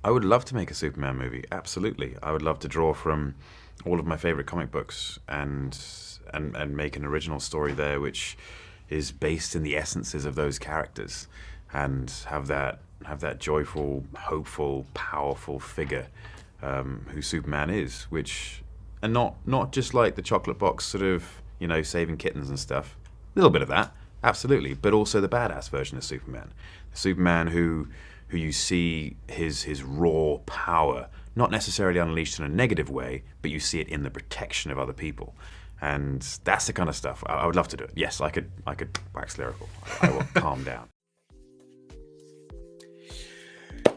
I would love to make a Superman movie. Absolutely, I would love to draw from all of my favorite comic books and make an original story there, which is based in the essences of those characters, and have that joyful, hopeful, powerful figure who Superman is, which and not just like the chocolate box sort of saving kittens and stuff. A little bit of that, absolutely, but also the badass version of Superman, Superman who you see his raw power, not necessarily unleashed in a negative way, but you see it in the protection of other people. And that's the kind of stuff I would love to do it. Yes, I could wax lyrical. I will calm down.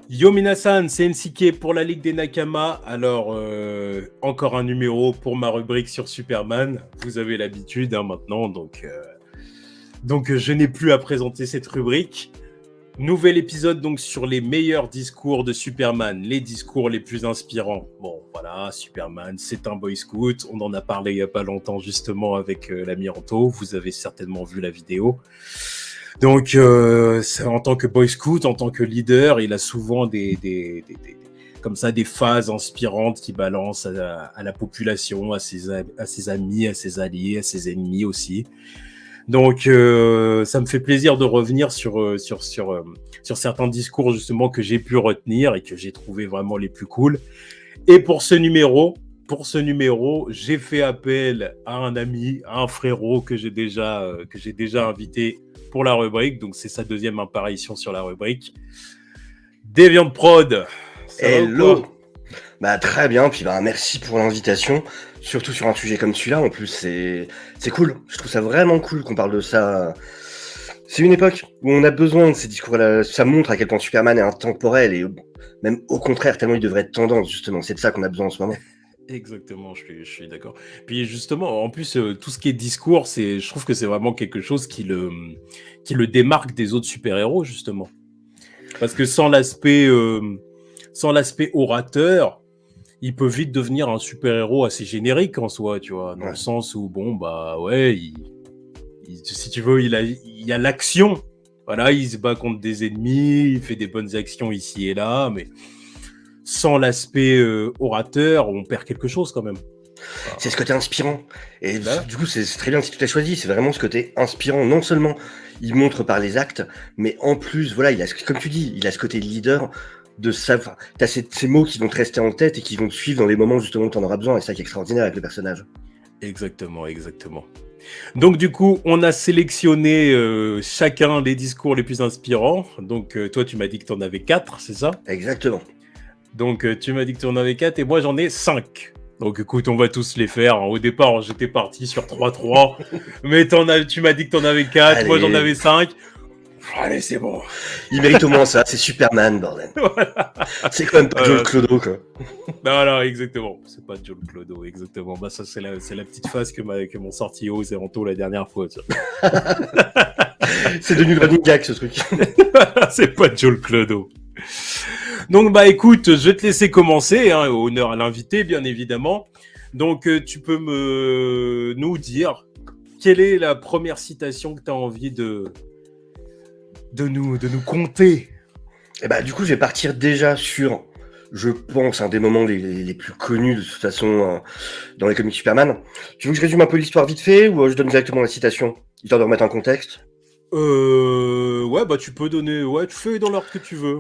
Yo Minasan, c'est NCK pour la Ligue des Nakama. Alors, encore un numéro pour ma rubrique sur Superman. Vous avez l'habitude maintenant, donc je n'ai plus à présenter cette rubrique. Nouvel épisode donc sur les meilleurs discours de Superman, les discours les plus inspirants. Bon, voilà, Superman, c'est un boy scout. On en a parlé il n'y a pas longtemps justement avec l'ami Anto. Vous avez certainement vu la vidéo. Donc, en tant que boy scout, en tant que leader, il a souvent comme ça des phases inspirantes qui balancent à la population, à ses amis, à ses alliés, à ses ennemis aussi. Donc, ça me fait plaisir de revenir sur certains discours justement que j'ai pu retenir et que j'ai trouvé vraiment les plus cool. Et pour ce numéro, j'ai fait appel à un ami, à un frérot que j'ai déjà invité pour la rubrique. Donc, c'est sa deuxième apparition sur la rubrique. Deviant Prod. Hello. Bah très bien, puis merci pour l'invitation, surtout sur un sujet comme celui-là. En plus, c'est cool. Je trouve ça vraiment cool qu'on parle de ça. C'est une époque où on a besoin de ces discours-là. Ça montre à quel point Superman est intemporel et même au contraire, tellement il devrait être tendance, justement. C'est de ça qu'on a besoin en ce moment. Exactement, je suis d'accord. Puis justement, en plus, tout ce qui est discours, je trouve que c'est vraiment quelque chose qui le démarque des autres super-héros, justement. Parce que sans l'aspect orateur, il peut vite devenir un super-héros assez générique en soi, tu vois, dans le sens où, bon, bah ouais, si tu veux, il y a l'action. Voilà, il se bat contre des ennemis, il fait des bonnes actions ici et là, mais sans l'aspect orateur, on perd quelque chose quand même. C'est ce côté inspirant. Et du coup, c'est très bien que tu as choisi. C'est vraiment ce côté inspirant. Non seulement il montre par les actes, mais en plus, voilà, comme tu dis, il a ce côté leader de savoir. T'as ces mots qui vont te rester en tête et qui vont te suivre dans les moments justement où t'en auras besoin. Et c'est ça qui est extraordinaire avec le personnage. Exactement. Donc du coup, on a sélectionné chacun les discours les plus inspirants. Donc toi, tu m'as dit que tu en avais 4, c'est ça ? Exactement. Donc tu m'as dit que tu en avais 4 et moi j'en ai 5. Donc écoute, on va tous les faire. Au départ, j'étais parti sur 3-3. Mais tu m'as dit que tu en avais 4, allez. Moi j'en avais 5. Allez, c'est bon. Il mérite au moins ça, c'est Superman, bordel. Voilà. C'est quand même pas Joel Clodo, quoi. Non, exactement. C'est pas Joel Clodo, exactement. Bah, ça, c'est la petite phase que m'ont sorti Oz et Anto la dernière fois. C'est devenu le running gag, ce truc. C'est pas Joel Clodo. Donc, bah, écoute, je vais te laisser commencer, hein, honneur à l'invité, bien évidemment. Donc, tu peux nous dire quelle est la première citation que tu as envie de nous conter. Et bah, du coup, je vais partir déjà sur, je pense, un des moments les plus connus de toute façon dans les comics Superman. Tu veux que je résume un peu l'histoire vite fait ou je donne directement la citation, histoire de remettre un contexte? Ouais, bah tu peux donner, ouais, tu fais dans l'ordre que tu veux,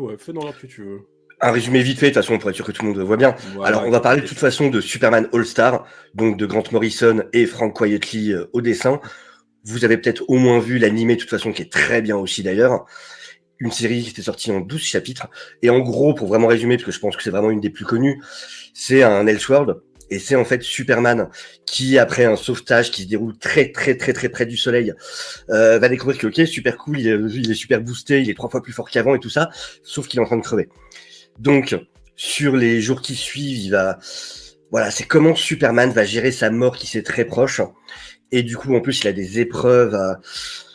Un résumé vite fait, de toute façon, pour être sûr que tout le monde voit bien. Voilà, alors, on va parler de toute façon de Superman All-Star, donc de Grant Morrison et Frank Quitely au dessin. Vous avez peut-être au moins vu l'animé, de toute façon, qui est très bien aussi d'ailleurs. Une série qui était sortie en 12 chapitres. Et en gros, pour vraiment résumer, parce que je pense que c'est vraiment une des plus connues, c'est un Elseworld. Et c'est en fait Superman qui, après un sauvetage qui se déroule très près du soleil, va découvrir que ok, super cool, il est super boosté, il est 3 fois plus fort qu'avant et tout ça, sauf qu'il est en train de crever. Donc, sur les jours qui suivent, voilà, c'est comment Superman va gérer sa mort qui s'est très proche. Et du coup, en plus, il a des épreuves.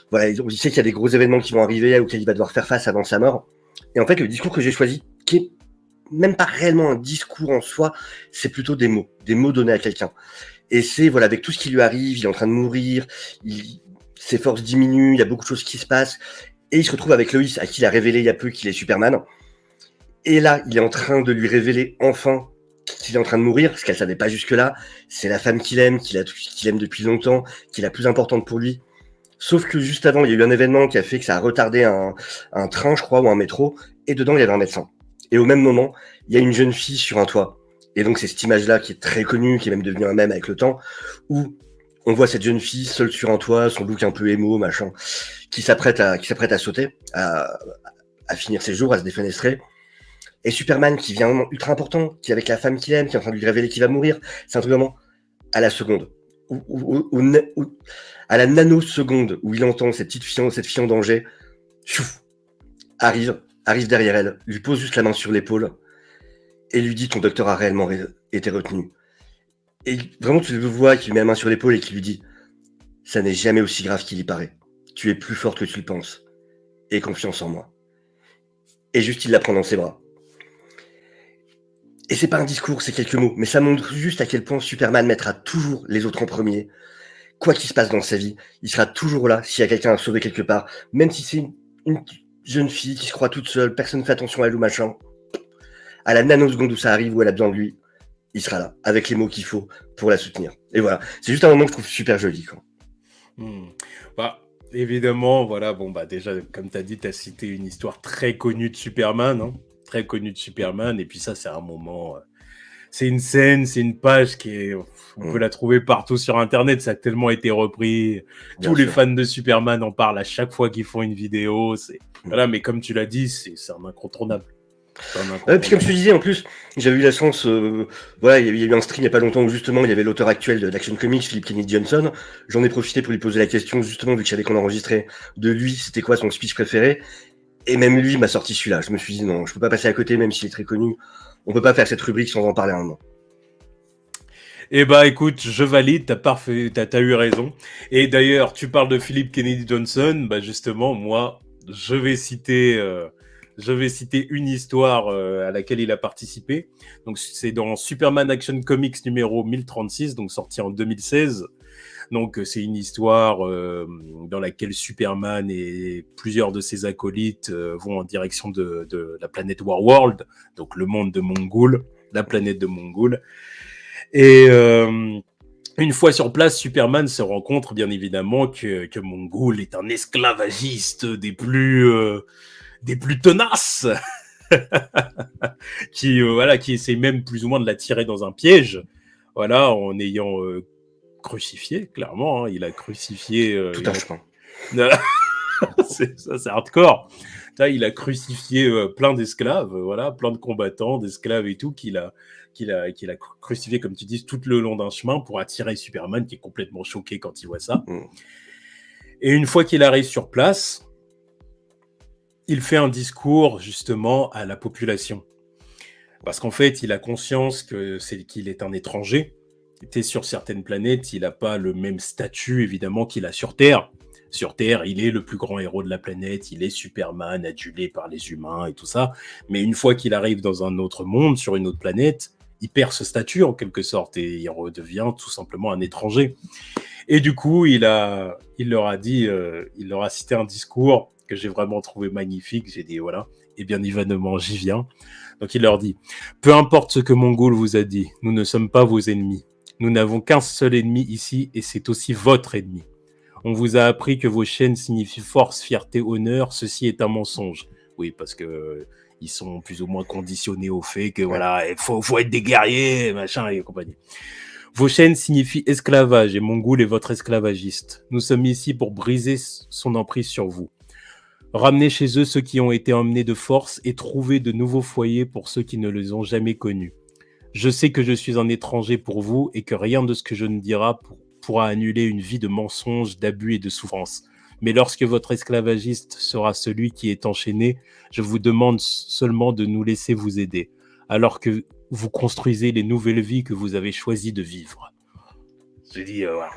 Voilà, il sait qu'il y a des gros événements qui vont arriver auxquels il va devoir faire face avant sa mort. Et en fait, le discours que j'ai choisi, qui est même pas réellement un discours en soi, c'est plutôt des mots donnés à quelqu'un. Et c'est, voilà, avec tout ce qui lui arrive, il est en train de mourir, ses forces diminuent, il y a beaucoup de choses qui se passent. Et il se retrouve avec Lois, à qui il a révélé il y a peu qu'il est Superman. Et là, il est en train de lui révéler enfin qu'il est en train de mourir, ce qu'elle savait pas jusque-là. C'est la femme qu'il aime, qu'il aime depuis longtemps, qui est la plus importante pour lui. Sauf que juste avant, il y a eu un événement qui a fait que ça a retardé un train, je crois, ou un métro, et dedans, il y avait un médecin. Et au même moment, il y a une jeune fille sur un toit. Et donc, c'est cette image-là qui est très connue, qui est même devenue un mème avec le temps, où on voit cette jeune fille seule sur un toit, son look un peu émo, machin, qui s'apprête à sauter, à finir ses jours, à se défenestrer. Et Superman, qui vient à un moment ultra important, qui est avec la femme qu'il aime, qui est en train de lui révéler qu'il va mourir, c'est un truc vraiment à la seconde. À la nanoseconde où il entend cette fille en danger, chouf, arrive derrière elle, lui pose juste la main sur l'épaule et lui dit ton docteur a réellement été retenu. Et vraiment tu le vois qui lui met la main sur l'épaule et qui lui dit ça n'est jamais aussi grave qu'il y paraît. Tu es plus forte que tu le penses. Aie confiance en moi. Et juste il la prend dans ses bras. Et c'est pas un discours, c'est quelques mots, mais ça montre juste à quel point Superman mettra toujours les autres en premier. Quoi qu'il se passe dans sa vie, il sera toujours là s'il y a quelqu'un à sauver quelque part, même si c'est une jeune fille qui se croit toute seule, personne ne fait attention à elle ou machin. À la nanoseconde où ça arrive, où elle a besoin de lui, il sera là, avec les mots qu'il faut pour la soutenir. Et voilà, c'est juste un moment que je trouve super joli, quoi. Bah, évidemment, voilà, bon, bah, déjà, comme tu as dit, tu as cité une histoire très connue de Superman, hein, très connue de Superman, et puis ça, c'est un moment, c'est une scène, c'est une page on peut la trouver partout sur Internet, ça a tellement été repris, Bien tous les sûr. fans de Superman en parlent à chaque fois qu'ils font une vidéo, voilà, mais comme tu l'as dit, c'est un incontournable. Puis comme je te disais, en plus, j'avais eu la chance, voilà, il y a eu un stream il y a pas longtemps où justement il y avait l'auteur actuel d'Action Comics, Philip Kennedy Johnson. J'en ai profité pour lui poser la question, justement, vu que je savais qu'on enregistrait de lui, c'était quoi son speech préféré. Et même lui m'a sorti celui-là. Je me suis dit non, je peux pas passer à côté, même s'il est très connu. On peut pas faire cette rubrique sans en parler un moment. Eh bah écoute, je valide, t'as eu raison. Et d'ailleurs, tu parles de Philip Kennedy Johnson, bah justement, moi, je vais citer une histoire à laquelle il a participé. Donc c'est dans Superman Action Comics numéro 1036, donc sorti en 2016. Donc c'est une histoire dans laquelle Superman et plusieurs de ses acolytes vont en direction de la planète Warworld, donc le monde de Mongul, la planète de Mongul. Et une fois sur place, Superman se rend compte, bien évidemment, que Mongul est un esclavagiste des plus tenaces, qui essaie même plus ou moins de la tirer dans un piège, voilà, en ayant crucifié, clairement, hein, il a crucifié. Tout un chemin. C'est hardcore. Là, il a crucifié plein d'esclaves, voilà, plein de combattants, d'esclaves et tout, qu'il a crucifié, comme tu dis, tout le long d'un chemin pour attirer Superman, qui est complètement choqué quand il voit ça. Et une fois qu'il arrive sur place, il fait un discours, justement, à la population. Parce qu'en fait, il a conscience qu'il est un étranger. Il était sur certaines planètes, il n'a pas le même statut, évidemment, qu'il a sur Terre. Sur Terre, il est le plus grand héros de la planète, il est Superman, adulé par les humains et tout ça. Mais une fois qu'il arrive dans un autre monde, sur une autre planète, il perd ce statut en quelque sorte et il redevient tout simplement un étranger. Et du coup, il leur a cité un discours que j'ai vraiment trouvé magnifique. J'ai dit voilà, et bien évidemment, j'y viens. Donc il leur dit, peu importe ce que Mongul vous a dit, nous ne sommes pas vos ennemis. Nous n'avons qu'un seul ennemi ici et c'est aussi votre ennemi. On vous a appris que vos chaînes signifient force, fierté, honneur. Ceci est un mensonge. Oui, parce que ils sont plus ou moins conditionnés au fait que voilà, il faut être des guerriers, machin et compagnie. Vos chaînes signifient esclavage et Mongul est votre esclavagiste. Nous sommes ici pour briser son emprise sur vous. Ramenez chez eux ceux qui ont été emmenés de force et trouver de nouveaux foyers pour ceux qui ne les ont jamais connus. Je sais que je suis un étranger pour vous et que rien de ce que je ne dirai pourra annuler une vie de mensonges, d'abus et de souffrance. Mais lorsque votre esclavagiste sera celui qui est enchaîné, je vous demande seulement de nous laisser vous aider, alors que vous construisez les nouvelles vies que vous avez choisi de vivre. J'ai dit, voilà.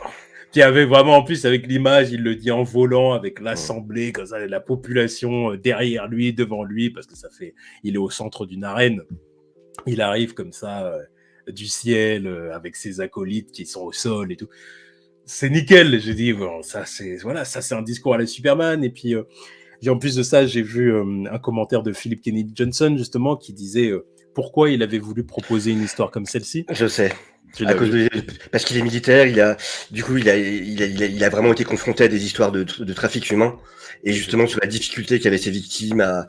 Qui avait vraiment, en plus, avec l'image, il le dit en volant, avec l'assemblée, comme ça, la population derrière lui, devant lui, parce que il est au centre d'une arène. Il arrive comme ça, du ciel, avec ses acolytes qui sont au sol et tout. C'est nickel, j'ai dit, bon, ça c'est un discours à la Superman. Et puis, en plus de ça, j'ai vu un commentaire de Philip Kennedy Johnson, justement, qui disait pourquoi il avait voulu proposer une histoire comme celle-ci. Je sais. Tu l'as vu? Parce qu'il est militaire, il a vraiment été confronté à des histoires de trafic humain. Et justement, sur la difficulté qu'avaient ces victimes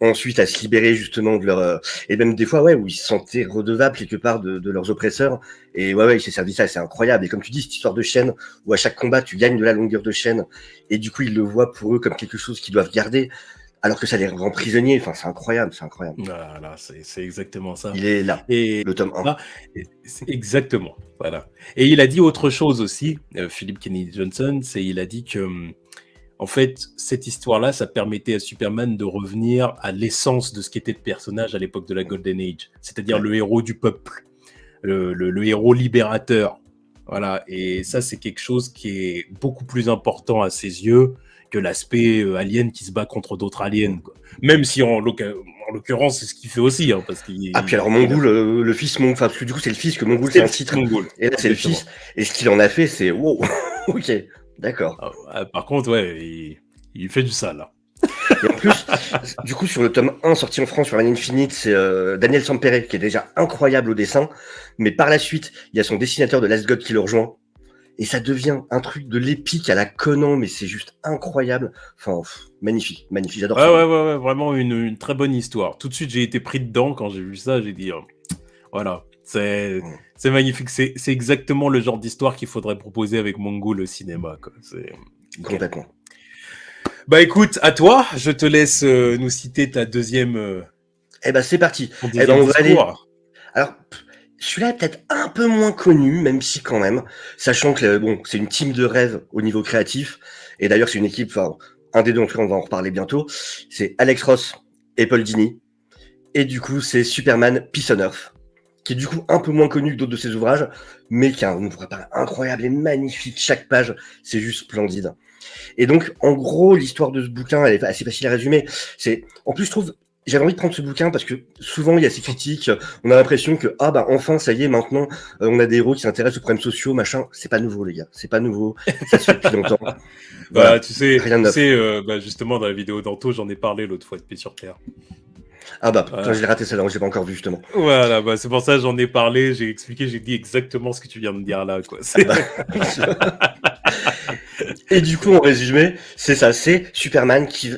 ensuite à se libérer justement de leur... et même des fois, où ils se sentaient redevables quelque part de leurs oppresseurs. Et il s'est servi ça, c'est incroyable. Et comme tu dis, cette histoire de chaîne, où à chaque combat, tu gagnes de la longueur de chaîne. Et du coup, ils le voient pour eux comme quelque chose qu'ils doivent garder, alors que ça les rend prisonniers. Enfin, c'est incroyable. Voilà, c'est exactement ça. Il est là, Et le tome 1. là, c'est exactement, voilà. Et il a dit autre chose aussi, Philip Kennedy Johnson, il a dit que, en fait, cette histoire-là, ça permettait à Superman de revenir à l'essence de ce qu'était le personnage à l'époque de la Golden Age, c'est-à-dire le héros du peuple, le héros libérateur. Voilà, et ça, c'est quelque chose qui est beaucoup plus important à ses yeux que l'aspect alien qui se bat contre d'autres aliens, quoi. Même si en l'occurrence c'est ce qu'il fait aussi, hein, parce qu'il. Puis alors Mongul, le fils Mongul, parce que du coup c'est le fils que Mongul, c'est un titre. Mongul. Et là c'est le fils, et ce qu'il en a fait, c'est wow. Ok, d'accord. Par contre, il fait du sale, là. Et en plus, du coup, sur le tome 1 sorti en France sur An Infinite, c'est Daniel Sampere qui est déjà incroyable au dessin, mais par la suite, il y a son dessinateur de Last God qui le rejoint. Et ça devient un truc de l'épique à la Conan, mais c'est juste incroyable. Enfin, magnifique, j'adore ça. Ouais, vraiment une très bonne histoire. Tout de suite, j'ai été pris dedans quand j'ai vu ça, j'ai dit, voilà, c'est magnifique. C'est exactement le genre d'histoire qu'il faudrait proposer avec Mongul au cinéma, quoi. Complètement. Bah écoute, à toi, je te laisse nous citer ta deuxième... c'est parti. On va aller... Alors... Celui-là est peut-être un peu moins connu, même si quand même, sachant que c'est une team de rêve au niveau créatif. Et d'ailleurs, c'est une équipe, un des deux, en tout cas, on va en reparler bientôt. C'est Alex Ross et Paul Dini. Et du coup, c'est Superman Peace on Earth, qui est du coup un peu moins connu que d'autres de ses ouvrages, mais qui a un préparé incroyable et magnifique. Chaque page, c'est juste splendide. Et donc, en gros, l'histoire de ce bouquin, elle est assez facile à résumer. En plus, je trouve... J'avais envie de prendre ce bouquin parce que souvent il y a ces critiques, on a l'impression que enfin ça y est maintenant on a des héros qui s'intéressent aux problèmes sociaux, machin. C'est pas nouveau les gars, c'est pas nouveau, ça se fait depuis longtemps. Voilà. Tu sais justement dans la vidéo d'Anto j'en ai parlé l'autre fois de Paix sur Terre. Putain, je l'ai raté celle-là, je l'ai pas encore vu justement. Voilà, c'est pour ça que j'en ai parlé, j'ai expliqué, j'ai dit exactement ce que tu viens de dire là, quoi. Et du coup en résumé, c'est ça, c'est Superman qui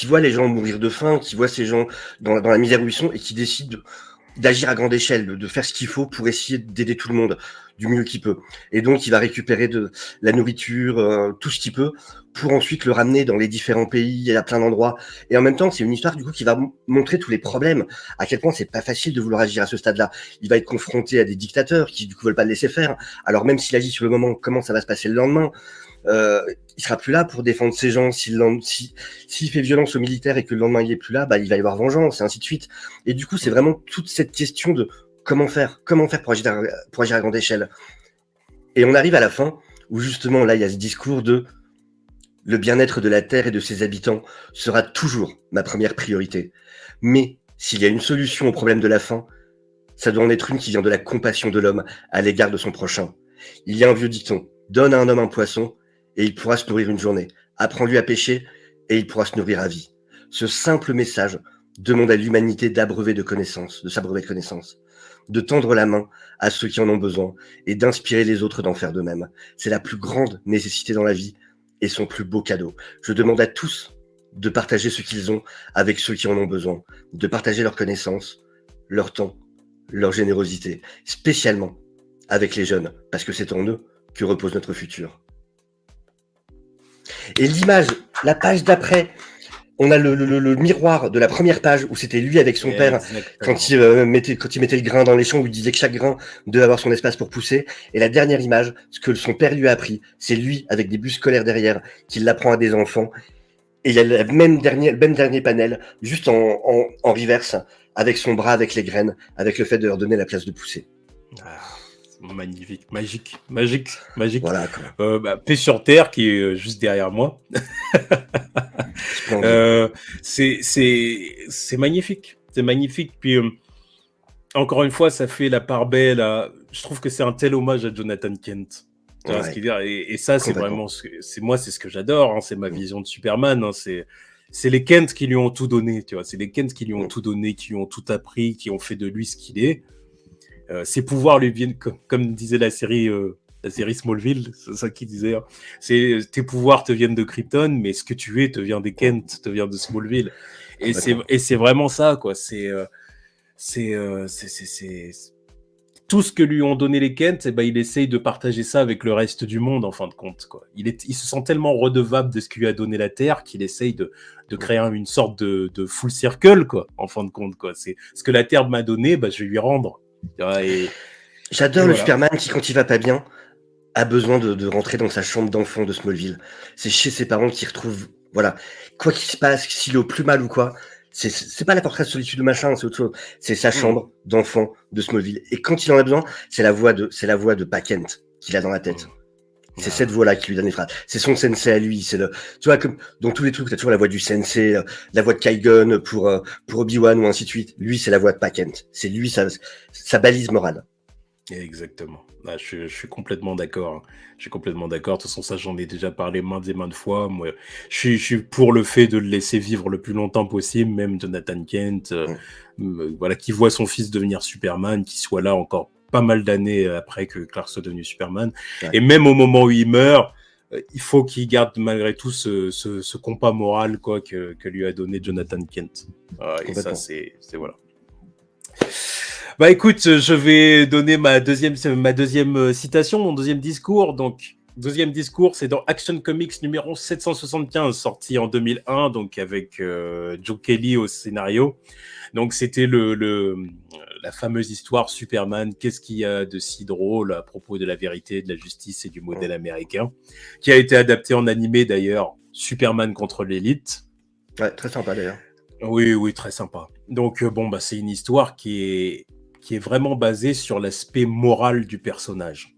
voit les gens mourir de faim, qui voit ces gens dans la misère où ils sont et qui décide d'agir à grande échelle, de faire ce qu'il faut pour essayer d'aider tout le monde du mieux qu'il peut. Et donc, il va récupérer de la nourriture, tout ce qu'il peut, pour ensuite le ramener dans les différents pays et à plein d'endroits. Et en même temps, c'est une histoire du coup qui va montrer tous les problèmes, à quel point c'est pas facile de vouloir agir à ce stade-là. Il va être confronté à des dictateurs qui du coup veulent pas le laisser faire. Alors même s'il agit sur le moment, comment ça va se passer le lendemain? Il sera plus là pour défendre ces gens. S'il fait violence aux militaires et que le lendemain il est plus là, il va y avoir vengeance et ainsi de suite. Et du coup, c'est vraiment toute cette question de comment faire pour agir à grande échelle. Et on arrive à la fin où justement là, il y a ce discours de le bien-être de la Terre et de ses habitants sera toujours ma première priorité. Mais s'il y a une solution au problème de la faim, ça doit en être une qui vient de la compassion de l'homme à l'égard de son prochain. Il y a un vieux dicton, donne à un homme un poisson et il pourra se nourrir une journée. Apprends-lui à pêcher et il pourra se nourrir à vie. Ce simple message demande à l'humanité d'abreuver de connaissances, de tendre la main à ceux qui en ont besoin et d'inspirer les autres d'en faire de même. C'est la plus grande nécessité dans la vie et son plus beau cadeau. Je demande à tous de partager ce qu'ils ont avec ceux qui en ont besoin, de partager leurs connaissances, leur temps, leur générosité, spécialement avec les jeunes, parce que c'est en eux que repose notre futur. Et l'image, la page d'après, on a le miroir de la première page où c'était lui avec son père quand il mettait le grain dans les champs, où il disait que chaque grain devait avoir son espace pour pousser. Et la dernière image, ce que son père lui a appris, c'est lui avec des bus scolaires derrière, qui l'apprend à des enfants. Et il y a le même dernier panel, juste en reverse, avec son bras, avec les graines, avec le fait de leur donner la place de pousser. Magnifique, magique. Voilà. Paix sur Terre qui est juste derrière moi. C'est magnifique, Puis encore une fois, ça fait la part belle. Je trouve que c'est un tel hommage à Jonathan Kent. Tu vois ce Ouais, qu'il veut dire et ça, c'est complètement. vraiment c'est ce que j'adore, hein, c'est ma vision de Superman, hein, c'est les Kent qui lui ont tout donné, tu vois. C'est les Kent qui lui ont Mm. tout donné, qui lui ont tout appris, qui ont fait de lui ce qu'il est. Ses pouvoirs lui viennent, comme disait la série Smallville, c'est ça qu'il disait. Hein. Tes pouvoirs te viennent de Krypton, mais ce que tu es te vient des Kent, te vient de Smallville. Complètement. Et c'est vraiment ça, quoi. C'est tout ce que lui ont donné les Kent, eh ben, il essaye de partager ça avec le reste du monde, en fin de compte. Quoi. Il se sent tellement redevable de ce que lui a donné la Terre qu'il essaye de créer une sorte de full circle, quoi, en fin de compte. Quoi. C'est ce que la Terre m'a donné, bah, je vais lui rendre. Et J'adore le voilà. Superman qui, quand il va pas bien, a besoin de rentrer dans sa chambre d'enfant de Smallville. C'est chez ses parents qu'il retrouve, voilà, quoi qu'il se passe, s'il est au plus mal ou quoi, c'est pas la portrait de solitude de machin, c'est autre chose. C'est sa chambre d'enfant de Smallville. Et quand il en a besoin, c'est la voix de Pa Kent qu'il a dans la tête. C'est cette voix-là qui lui donne les phrases. C'est son sensei à lui. Tu vois, comme dans tous les trucs, t'as toujours la voix du sensei, la voix de Qui-Gon pour Obi-Wan ou ainsi de suite. Lui, c'est la voix de Pa Kent. C'est lui sa balise morale. Exactement. Ah, je suis complètement d'accord. Hein. Je suis complètement d'accord. De toute façon, ça, j'en ai déjà parlé maintes et maintes fois. Moi, je suis pour le fait de le laisser vivre le plus longtemps possible, même Jonathan Kent, voilà, qui voit son fils devenir Superman, qui soit là encore pas mal d'années après que Clark soit devenu Superman. Ouais. Et même au moment où il meurt, il faut qu'il garde malgré tout ce compas moral quoi, que lui a donné Jonathan Kent. Et ça, c'est voilà. Bah écoute, je vais donner ma deuxième citation, mon deuxième discours. Donc, deuxième discours, c'est dans Action Comics numéro 775, sorti en 2001, donc avec Joe Kelly au scénario. Donc, c'était la fameuse histoire Superman, qu'est-ce qu'il y a de si drôle à propos de la vérité, de la justice et du modèle américain, qui a été adapté en animé d'ailleurs, Superman contre l'élite. Ouais, très sympa d'ailleurs. Oui, très sympa. Donc, bon, bah, c'est une histoire qui est vraiment basée sur l'aspect moral du personnage.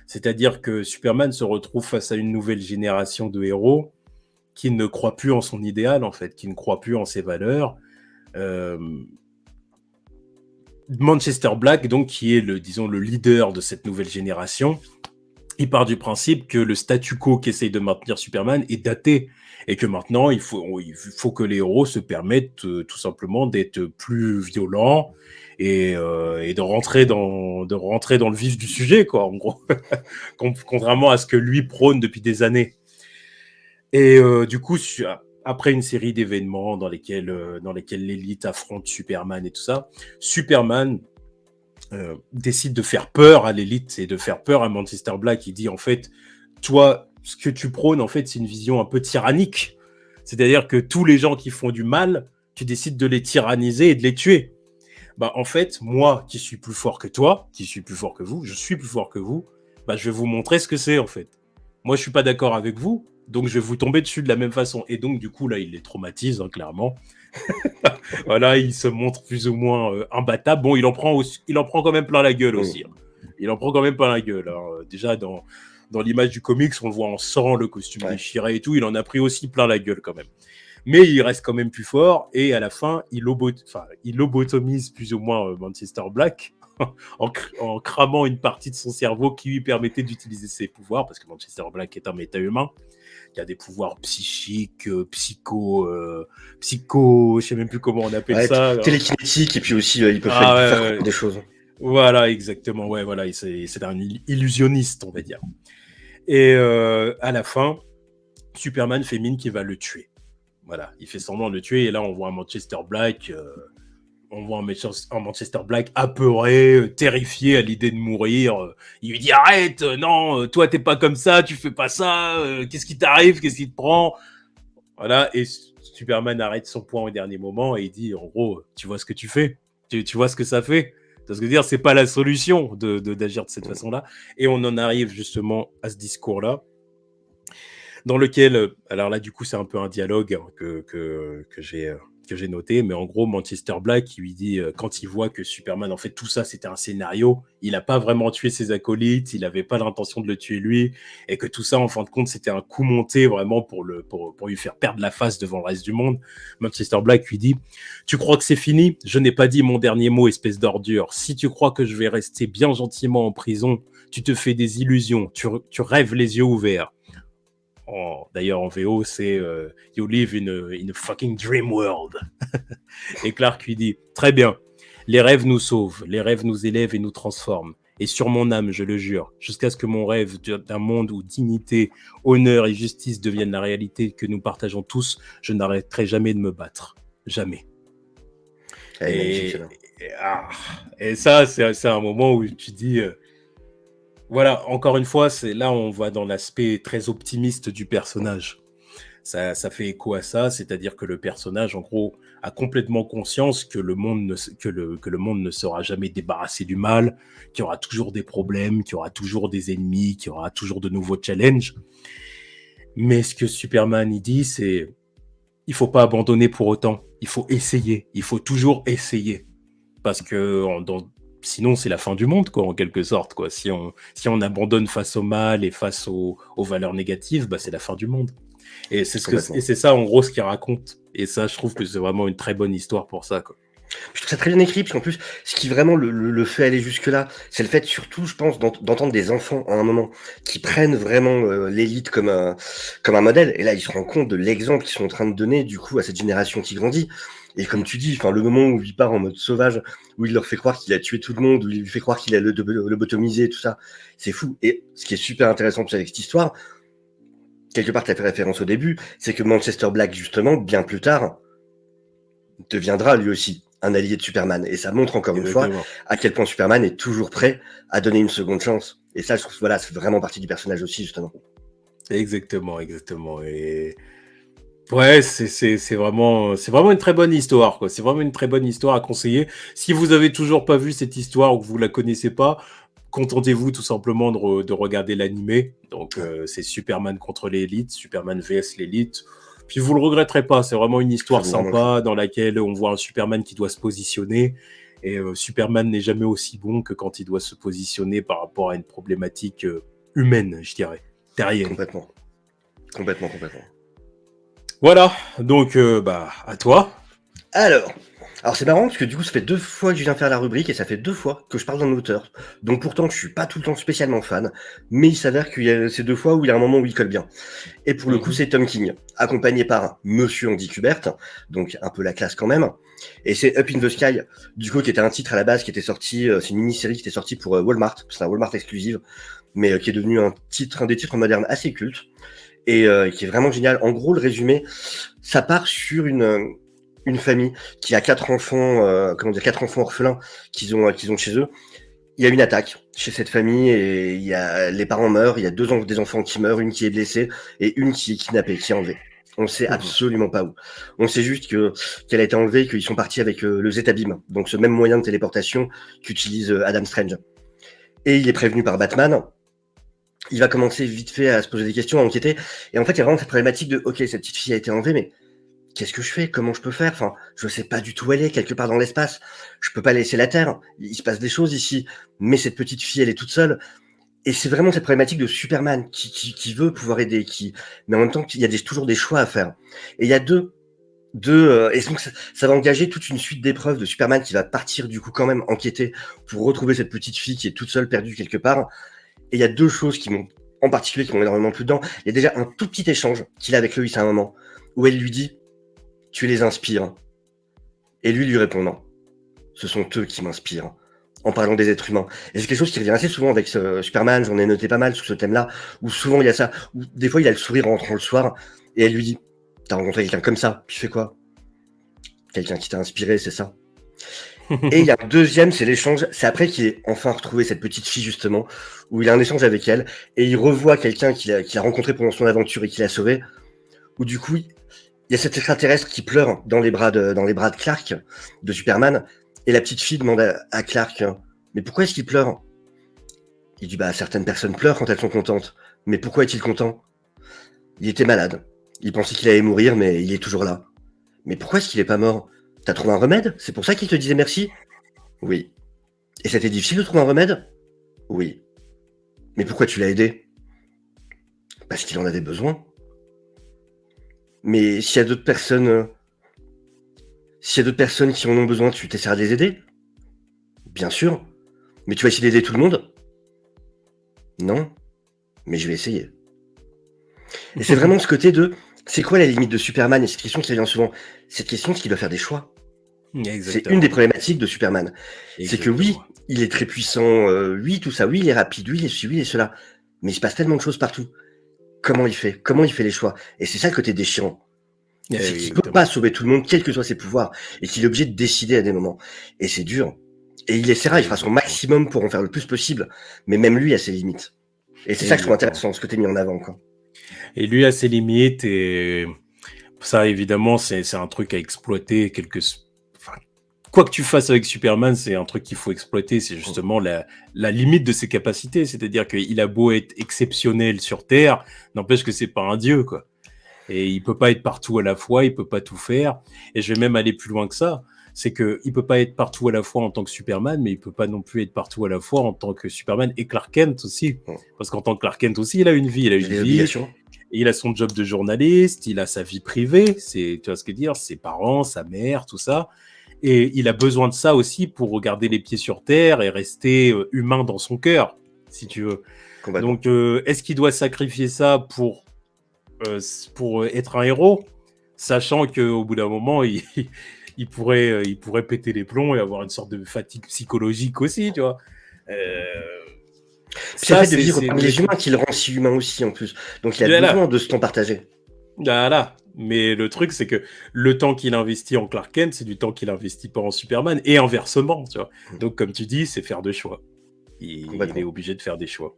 C'est-à-dire que Superman se retrouve face à une nouvelle génération de héros qui ne croient plus en son idéal, en fait, qui ne croient plus en ses valeurs. Manchester Black, donc, qui est le leader de cette nouvelle génération, il part du principe que le statu quo qu'essaye de maintenir Superman est daté et que maintenant, il faut que les héros se permettent tout simplement d'être plus violents et de rentrer dans le vif du sujet, quoi, en gros, contrairement à ce que lui prône depuis des années. Et du coup, après une série d'événements dans lesquels l'élite affronte Superman et tout ça, Superman décide de faire peur à l'élite et de faire peur à Manchester Black. Il dit en fait, toi, ce que tu prônes, en fait, c'est une vision un peu tyrannique. C'est-à-dire que tous les gens qui font du mal, tu décides de les tyranniser et de les tuer. Bah, en fait, moi, qui suis plus fort que toi, qui suis plus fort que vous, je suis plus fort que vous, bah, je vais vous montrer ce que c'est, en fait. Moi, je suis pas d'accord avec vous, donc je vais vous tomber dessus de la même façon. Et donc, du coup, là, il les traumatise, hein, clairement. Voilà, il se montre plus ou moins imbattable. Bon, il en prend quand même plein la gueule aussi. Hein. Il en prend quand même plein la gueule. Hein. Déjà, dans l'image du comics, on le voit en sang, le costume déchiré et tout. Il en a pris aussi plein la gueule quand même. Mais il reste quand même plus fort. Et à la fin, il lobotomise plus ou moins Manchester Black en cramant une partie de son cerveau qui lui permettait d'utiliser ses pouvoirs, parce que Manchester Black est un méta-humain. Il y a des pouvoirs psychiques, psycho, je sais même plus comment on appelle ça. Télékinétique, et puis aussi, il peut faire des choses. Voilà, exactement. Ouais, voilà, c'est un illusionniste, on va dire. Et à la fin, Superman fait mine qu'il va le tuer. Voilà, il fait semblant de le tuer, et là, on voit un Manchester Black apeuré, terrifié à l'idée de mourir. Il lui dit arrête, non, toi t'es pas comme ça, tu fais pas ça, qu'est-ce qui t'arrive, qu'est-ce qui te prend? Voilà, et Superman arrête son poing au dernier moment et il dit en gros, tu vois ce que tu fais, tu vois ce que ça fait. Parce que dire, c'est pas la solution d'agir de cette façon-là. Et on en arrive justement à ce discours-là, dans lequel, alors là, du coup, c'est un peu un dialogue hein, que j'ai noté, mais en gros, Manchester Black, il lui dit, quand il voit que Superman, en fait, tout ça, c'était un scénario, il n'a pas vraiment tué ses acolytes, il n'avait pas l'intention de le tuer lui, et que tout ça, en fin de compte, c'était un coup monté vraiment pour lui faire perdre la face devant le reste du monde. Manchester Black lui dit, tu crois que c'est fini? Je n'ai pas dit mon dernier mot, espèce d'ordure. Si tu crois que je vais rester bien gentiment en prison, tu te fais des illusions, tu rêves les yeux ouverts. D'ailleurs, en VO, c'est You live in a fucking dream world. Et Clark lui dit, très bien, les rêves nous sauvent, les rêves nous élèvent et nous transforment. Et sur mon âme, je le jure, jusqu'à ce que mon rêve d'un monde où dignité, honneur et justice deviennent la réalité que nous partageons tous, je n'arrêterai jamais de me battre. Jamais. Et ça, c'est un moment où tu dis... voilà, encore une fois, là on va dans l'aspect très optimiste du personnage. Ça fait écho à ça, c'est-à-dire que le personnage, en gros, a complètement conscience que le monde ne sera jamais débarrassé du mal, qu'il y aura toujours des problèmes, qu'il y aura toujours des ennemis, qu'il y aura toujours de nouveaux challenges. Mais ce que Superman il dit, c'est il faut pas abandonner pour autant. Il faut essayer. Il faut toujours essayer. Parce que sinon, c'est la fin du monde, quoi, en quelque sorte, quoi. Si on abandonne face au mal et face aux valeurs négatives, bah, c'est la fin du monde. Et c'est ça, en gros, ce qu'il raconte. Et ça, je trouve que c'est vraiment une très bonne histoire pour ça, quoi. Je trouve ça très bien écrit, parce qu'en plus, ce qui vraiment le fait aller jusque-là, c'est le fait, surtout, je pense, d'entendre des enfants à un moment qui prennent vraiment l'élite comme un modèle. Et là, ils se rendent compte de l'exemple qu'ils sont en train de donner, du coup, à cette génération qui grandit. Et comme tu dis, le moment où il part en mode sauvage, où il leur fait croire qu'il a tué tout le monde, où il lui fait croire qu'il a lobotomisé, tout ça, c'est fou. Et ce qui est super intéressant avec cette histoire, quelque part, tu as fait référence au début, c'est que Manchester Black, justement, bien plus tard, deviendra lui aussi un allié de Superman. Et ça montre encore une fois à quel point Superman est toujours prêt à donner une seconde chance. Et ça, je trouve, voilà, c'est vraiment partie du personnage aussi, justement. Exactement. Et ouais, c'est vraiment une très bonne histoire, quoi. C'est vraiment une très bonne histoire à conseiller. Si vous avez toujours pas vu cette histoire ou que vous la connaissez pas, contentez-vous tout simplement de regarder l'animé. Donc, c'est Superman contre l'élite, Superman vs l'élite. Puis vous le regretterez pas, c'est vraiment une histoire sympa dans laquelle on voit un Superman qui doit se positionner. Et Superman n'est jamais aussi bon que quand il doit se positionner par rapport à une problématique humaine, je dirais, terrienne. Complètement. Voilà, donc à toi. Alors c'est marrant parce que du coup ça fait 2 fois que je viens faire la rubrique et ça fait 2 fois que je parle d'un auteur. Donc pourtant je suis pas tout le temps spécialement fan, mais il s'avère qu'il y a ces 2 fois où il y a un moment où il colle bien. Et pour le coup c'est Tom King, accompagné par Monsieur Andy Kubert, donc un peu la classe quand même. Et c'est Up in the Sky, du coup qui était un titre à la base qui était sorti, c'est une mini-série qui était sortie pour Walmart, c'est un Walmart exclusive, mais qui est devenu un des titres modernes assez cultes et qui est vraiment génial. En gros le résumé, ça part sur une famille qui a 4 enfants, 4 enfants orphelins qu'ils ont chez eux. Il y a une attaque chez cette famille et les parents meurent. Il y a des enfants qui meurent, une qui est blessée et une qui est kidnappée, qui est enlevée. On sait absolument pas où. On sait juste qu'elle a été enlevée, qu'ils sont partis avec le Zetabim, donc ce même moyen de téléportation qu'utilise Adam Strange. Et il est prévenu par Batman. Il va commencer vite fait à se poser des questions, à enquêter. Et en fait, il y a vraiment cette problématique de, ok, cette petite fille a été enlevée, mais qu'est-ce que je fais? Comment je peux faire? Enfin, je sais pas du tout où elle est, quelque part dans l'espace. Je peux pas laisser la Terre. Il se passe des choses ici. Mais cette petite fille, elle est toute seule. Et c'est vraiment cette problématique de Superman qui veut pouvoir aider, mais en même temps, il y a toujours des choix à faire. Et il y a et donc ça va engager toute une suite d'épreuves de Superman qui va partir du coup quand même enquêter pour retrouver cette petite fille qui est toute seule perdue quelque part. Et il y a 2 choses en particulier qui m'ont énormément plu dedans. Il y a déjà un tout petit échange qu'il a avec Lois à un moment où elle lui dit: tu les inspires. Et lui répond: non. Ce sont eux qui m'inspirent. En parlant des êtres humains. Et c'est quelque chose qui revient assez souvent avec Superman, j'en ai noté pas mal sur ce thème-là, où souvent il y a ça, où des fois il a le sourire en rentrant le soir, et elle lui dit: t'as rencontré quelqu'un comme ça, puis tu fais quoi? Quelqu'un qui t'a inspiré, c'est ça. Et il y a un deuxième, c'est l'échange, c'est après qu'il ait enfin retrouvé cette petite fille justement, où il a un échange avec elle, et il revoit quelqu'un qu'il a rencontré pendant son aventure et qu'il a sauvé, où du coup, il y a cet extraterrestre qui pleure dans les bras de Clark, de Superman, et la petite fille demande à Clark: mais pourquoi est-ce qu'il pleure? Il dit: certaines personnes pleurent quand elles sont contentes. Mais pourquoi est-il content? Il était malade. Il pensait qu'il allait mourir, mais il est toujours là. Mais pourquoi est-ce qu'il est pas mort? T'as trouvé un remède? C'est pour ça qu'il te disait merci? Oui. Et c'était difficile de trouver un remède? Oui. Mais pourquoi tu l'as aidé? Parce qu'il en avait besoin. Mais s'il y a d'autres personnes qui en ont besoin, tu t'essaieras de les aider? Bien sûr. Mais tu vas essayer d'aider tout le monde? Non, mais je vais essayer. Et c'est vraiment ce côté de c'est quoi la limite de Superman? Et cette question qui revient souvent. Cette question, c'est qu'il doit faire des choix. C'est une des problématiques de Superman. C'est que oui, il est très puissant, oui, tout ça, oui, il est rapide, oui, il est celui, oui, il est cela. Mais il se passe tellement de choses partout. Comment il fait? Comment il fait les choix? Et c'est ça le côté déchirant. C'est qu'il peut pas sauver tout le monde, quels que soient ses pouvoirs, et qu'il est obligé de décider à des moments. Et c'est dur. Et il essaiera, il fera son maximum pour en faire le plus possible, mais même lui a ses limites. Et c'est ça que je trouve intéressant, ce côté mis en avant, quoi. Et lui a ses limites, et ça, évidemment, c'est un truc à exploiter. Quoi que tu fasses avec Superman, c'est un truc qu'il faut exploiter. C'est justement la limite de ses capacités. C'est-à-dire qu'il a beau être exceptionnel sur Terre, n'empêche que c'est pas un dieu, quoi. Et il peut pas être partout à la fois, il peut pas tout faire. Et je vais même aller plus loin que ça. C'est que il peut pas être partout à la fois en tant que Superman, mais il peut pas non plus être partout à la fois en tant que Superman et Clark Kent aussi. Parce qu'en tant que Clark Kent aussi, il a une vie. Il a une vie. Il a son job de journaliste, il a sa vie privée. Tu vois ce que je veux dire? Ses parents, sa mère, tout ça. Et il a besoin de ça aussi pour garder les pieds sur terre et rester humain dans son cœur, si tu veux. Donc, est-ce qu'il doit sacrifier ça pour être un héros, sachant qu'au bout d'un moment, il pourrait péter les plombs et avoir une sorte de fatigue psychologique aussi, tu vois. C'est le fait de vivre parmi les humains qui le rend si humain aussi, en plus. Donc, il a besoin de ce temps partagé. Voilà. Mais le truc, c'est que le temps qu'il investit en Clark Kent, c'est du temps qu'il investit pas en Superman, et inversement, tu vois. Donc, comme tu dis, c'est faire des choix. Il est obligé de faire des choix.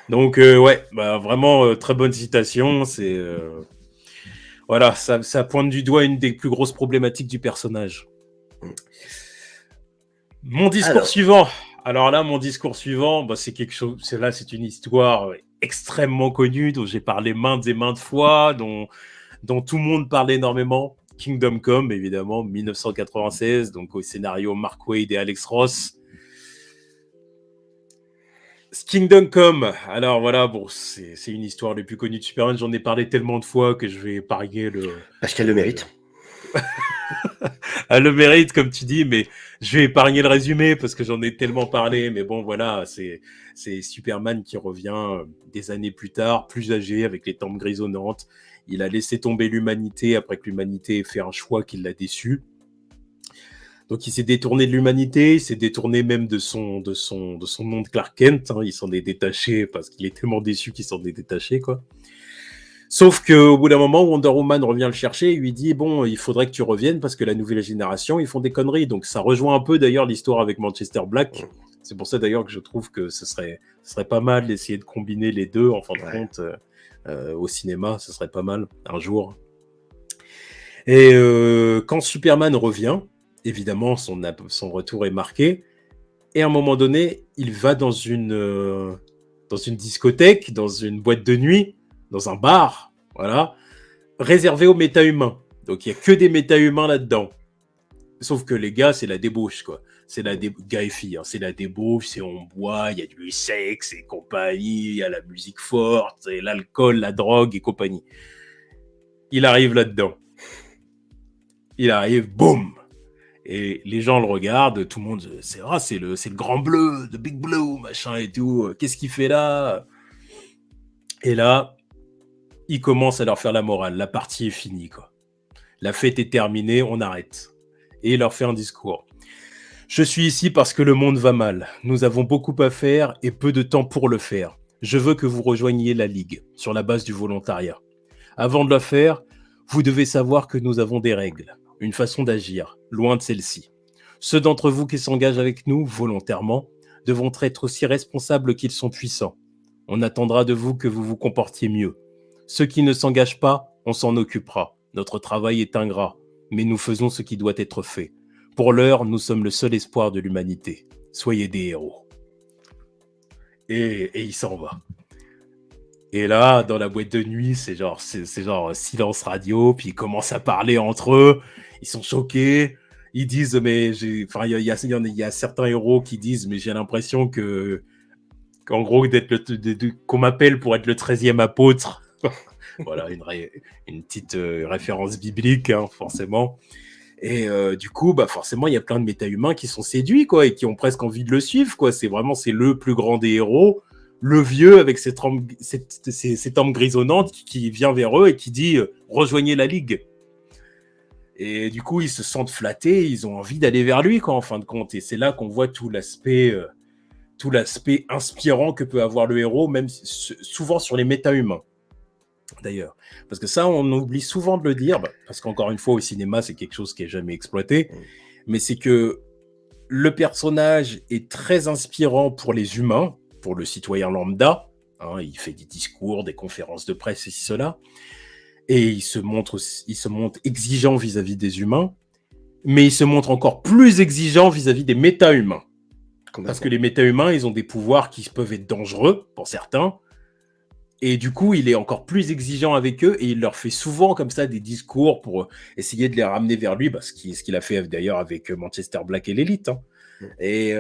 Donc, ouais, bah, vraiment, très bonne citation. C'est voilà, ça pointe du doigt une des plus grosses problématiques du personnage. Mon discours suivant. Alors là, mon discours suivant, bah, c'est quelque chose. C'est une histoire extrêmement connue dont j'ai parlé maintes et maintes fois, dont tout le monde parle énormément. Kingdom Come, évidemment, 1996, donc au scénario Mark Waid et Alex Ross. Kingdom Come, alors voilà, bon, c'est une histoire les plus connues de Superman. J'en ai parlé tellement de fois que je vais épargner Parce qu'elle le mérite. Elle le mérite, comme tu dis, mais je vais épargner le résumé parce que j'en ai tellement parlé. Mais bon, voilà, c'est Superman qui revient des années plus tard, plus âgé, avec les tempes grisonnantes. Il a laissé tomber l'humanité après que l'humanité ait fait un choix qui l'a déçu. Donc il s'est détourné de l'humanité, il s'est détourné même de son nom de Clark Kent. Hein. Il s'en est détaché parce qu'il est tellement déçu qu'il s'en est détaché, quoi. Sauf qu'au bout d'un moment, Wonder Woman revient le chercher et lui dit « Bon, il faudrait que tu reviennes parce que la nouvelle génération, ils font des conneries. » Donc ça rejoint un peu d'ailleurs l'histoire avec Manchester Black. C'est pour ça d'ailleurs que je trouve que ce serait pas mal d'essayer de combiner les deux, en fin de compte, au cinéma. Ce serait pas mal, un jour. Et quand Superman revient, évidemment, son retour est marqué. Et à un moment donné, il va dans une discothèque, dans une boîte de nuit, dans un bar, voilà, réservé aux méta-humains. Donc, il n'y a que des méta-humains là-dedans. Sauf que les gars, c'est la débauche, quoi. C'est gars et filles, hein, c'est la débauche, c'est on boit, il y a du sexe et compagnie, il y a la musique forte, et l'alcool, la drogue et compagnie. Il arrive là-dedans. Il arrive, boum! Et les gens le regardent, tout le monde, c'est le grand bleu, the big blue, machin et tout. Qu'est-ce qu'il fait là? Et là, il commence à leur faire la morale. La partie est finie, quoi. La fête est terminée, on arrête. Et il leur fait un discours. Je suis ici parce que le monde va mal. Nous avons beaucoup à faire et peu de temps pour le faire. Je veux que vous rejoigniez la Ligue sur la base du volontariat. Avant de le faire, vous devez savoir que nous avons des règles. Une façon d'agir, loin de celle-ci. Ceux d'entre vous qui s'engagent avec nous, volontairement, devront être aussi responsables qu'ils sont puissants. On attendra de vous que vous vous comportiez mieux. Ceux qui ne s'engagent pas, on s'en occupera. Notre travail est ingrat, mais nous faisons ce qui doit être fait. Pour l'heure, nous sommes le seul espoir de l'humanité. Soyez des héros. Et il s'en va. Et là, dans la boîte de nuit, c'est genre silence radio, puis ils commencent à parler entre eux. Ils sont choqués. Ils disent, mais il y a certains héros qui disent, mais j'ai l'impression qu'en gros, qu'on m'appelle pour être le 13e apôtre. Voilà, une petite référence biblique, hein, forcément. Et du coup, bah forcément, il y a plein de méta-humains qui sont séduits, quoi, et qui ont presque envie de le suivre, quoi. C'est le plus grand des héros. le vieux avec cette âme grisonnante qui vient vers eux et qui dit rejoignez la Ligue. Et du coup, ils se sentent flattés, ils ont envie d'aller vers lui, quoi, en fin de compte. Et c'est là qu'on voit tout l'aspect inspirant que peut avoir le héros, même souvent sur les méta-humains, d'ailleurs. Parce que ça, on oublie souvent de le dire, parce qu'encore une fois, au cinéma, c'est quelque chose qui est jamais exploité, mais c'est que le personnage est très inspirant pour les humains, pour le citoyen lambda, hein, il fait des discours, des conférences de presse, ceci, cela, et il se montre exigeant vis-à-vis des humains, mais il se montre encore plus exigeant vis-à-vis des méta-humains. Parce que les méta-humains, ils ont des pouvoirs qui peuvent être dangereux, pour certains, et du coup, il est encore plus exigeant avec eux, et il leur fait souvent comme ça des discours pour essayer de les ramener vers lui, ce qu'il a fait d'ailleurs avec Manchester Black et l'Élite, hein. Et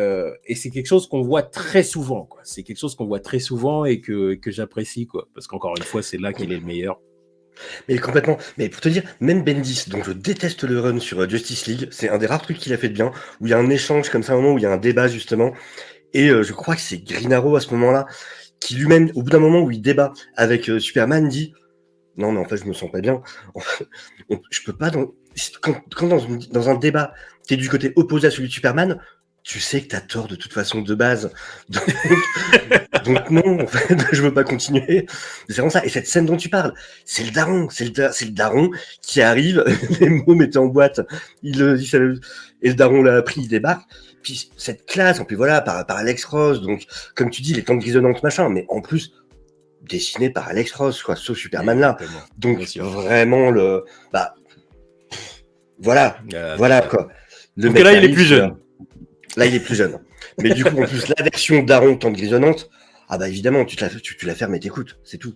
c'est quelque chose qu'on voit très souvent, quoi. C'est quelque chose qu'on voit très souvent et que j'apprécie, quoi. Parce qu'encore une fois, c'est là qu'il est le meilleur. Mais complètement. Mais pour te dire, même Bendis, dont je déteste le run sur Justice League, c'est un des rares trucs qu'il a fait de bien, où il y a un échange comme ça, un moment où il y a un débat justement, et je crois que c'est Green Arrow à ce moment-là, qui lui-même, au bout d'un moment où il débat avec Superman, dit « Non, mais en fait, je me sens pas bien. Je peux pas... Quand dans un débat, t'es du côté opposé à celui de Superman, tu sais que t'as tort de toute façon de base. Donc non, en fait, je veux pas continuer. C'est vraiment ça. Et cette scène dont tu parles, c'est le daron. C'est le daron qui arrive, les mômes étaient en boîte, et le daron l'a appris, il débarque. Puis cette classe, en plus voilà, par Alex Ross, donc comme tu dis, les tentes grisonnantes, machin, mais en plus dessiné par Alex Ross, quoi, ce Superman là. Donc vraiment voilà, quoi. Le mec là, il est plus jeune. Là, il est plus jeune. Mais du coup, en plus, la version daron tente grisonnante, ah bah évidemment, tu la fermes et t'écoutes, c'est tout.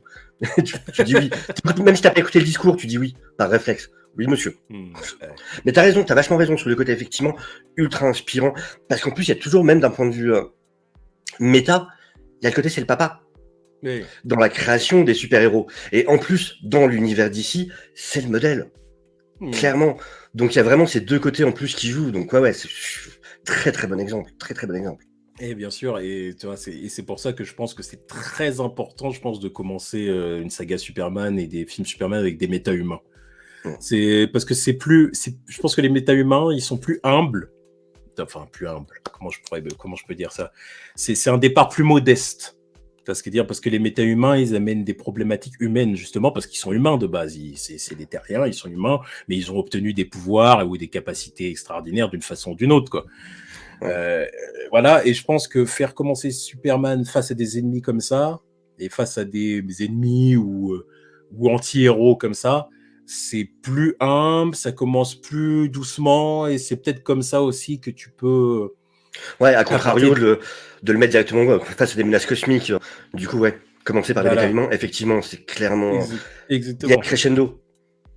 tu dis oui. Même si t'as pas écouté le discours, tu dis oui, par réflexe. Oui, monsieur. Mais t'as raison, t'as vachement raison sur le côté effectivement ultra inspirant. Parce qu'en plus, il y a toujours, même d'un point de vue méta, il y a le côté c'est le papa. Oui. Dans la création des super-héros. Et en plus, dans l'univers d'ici, c'est le modèle. Clairement. Donc il y a vraiment ces deux côtés en plus qui jouent. Donc ouais, c'est très très bon exemple. Très très bon exemple. Et bien sûr, et tu vois, c'est pour ça que je pense que c'est très important, je pense, de commencer une saga Superman et des films Superman avec des méta-humains. C'est parce que je pense que les méta-humains, ils sont plus humbles. Enfin, plus humbles. Comment je peux dire ça? C'est un départ plus modeste. Parce que les méta-humains, ils amènent des problématiques humaines, justement, parce qu'ils sont humains de base. C'est des terriens, ils sont humains, mais ils ont obtenu des pouvoirs ou des capacités extraordinaires d'une façon ou d'une autre, quoi. Voilà, et je pense que faire commencer Superman face à des ennemis comme ça, et face à des ennemis ou anti-héros comme ça, c'est plus humble, ça commence plus doucement, et c'est peut-être comme ça aussi que tu peux... Ouais, à contrario de le mettre directement face à des menaces cosmiques. Du coup, ouais, commencer par les méta-humains, effectivement, c'est clairement... Exactement. Il y a crescendo.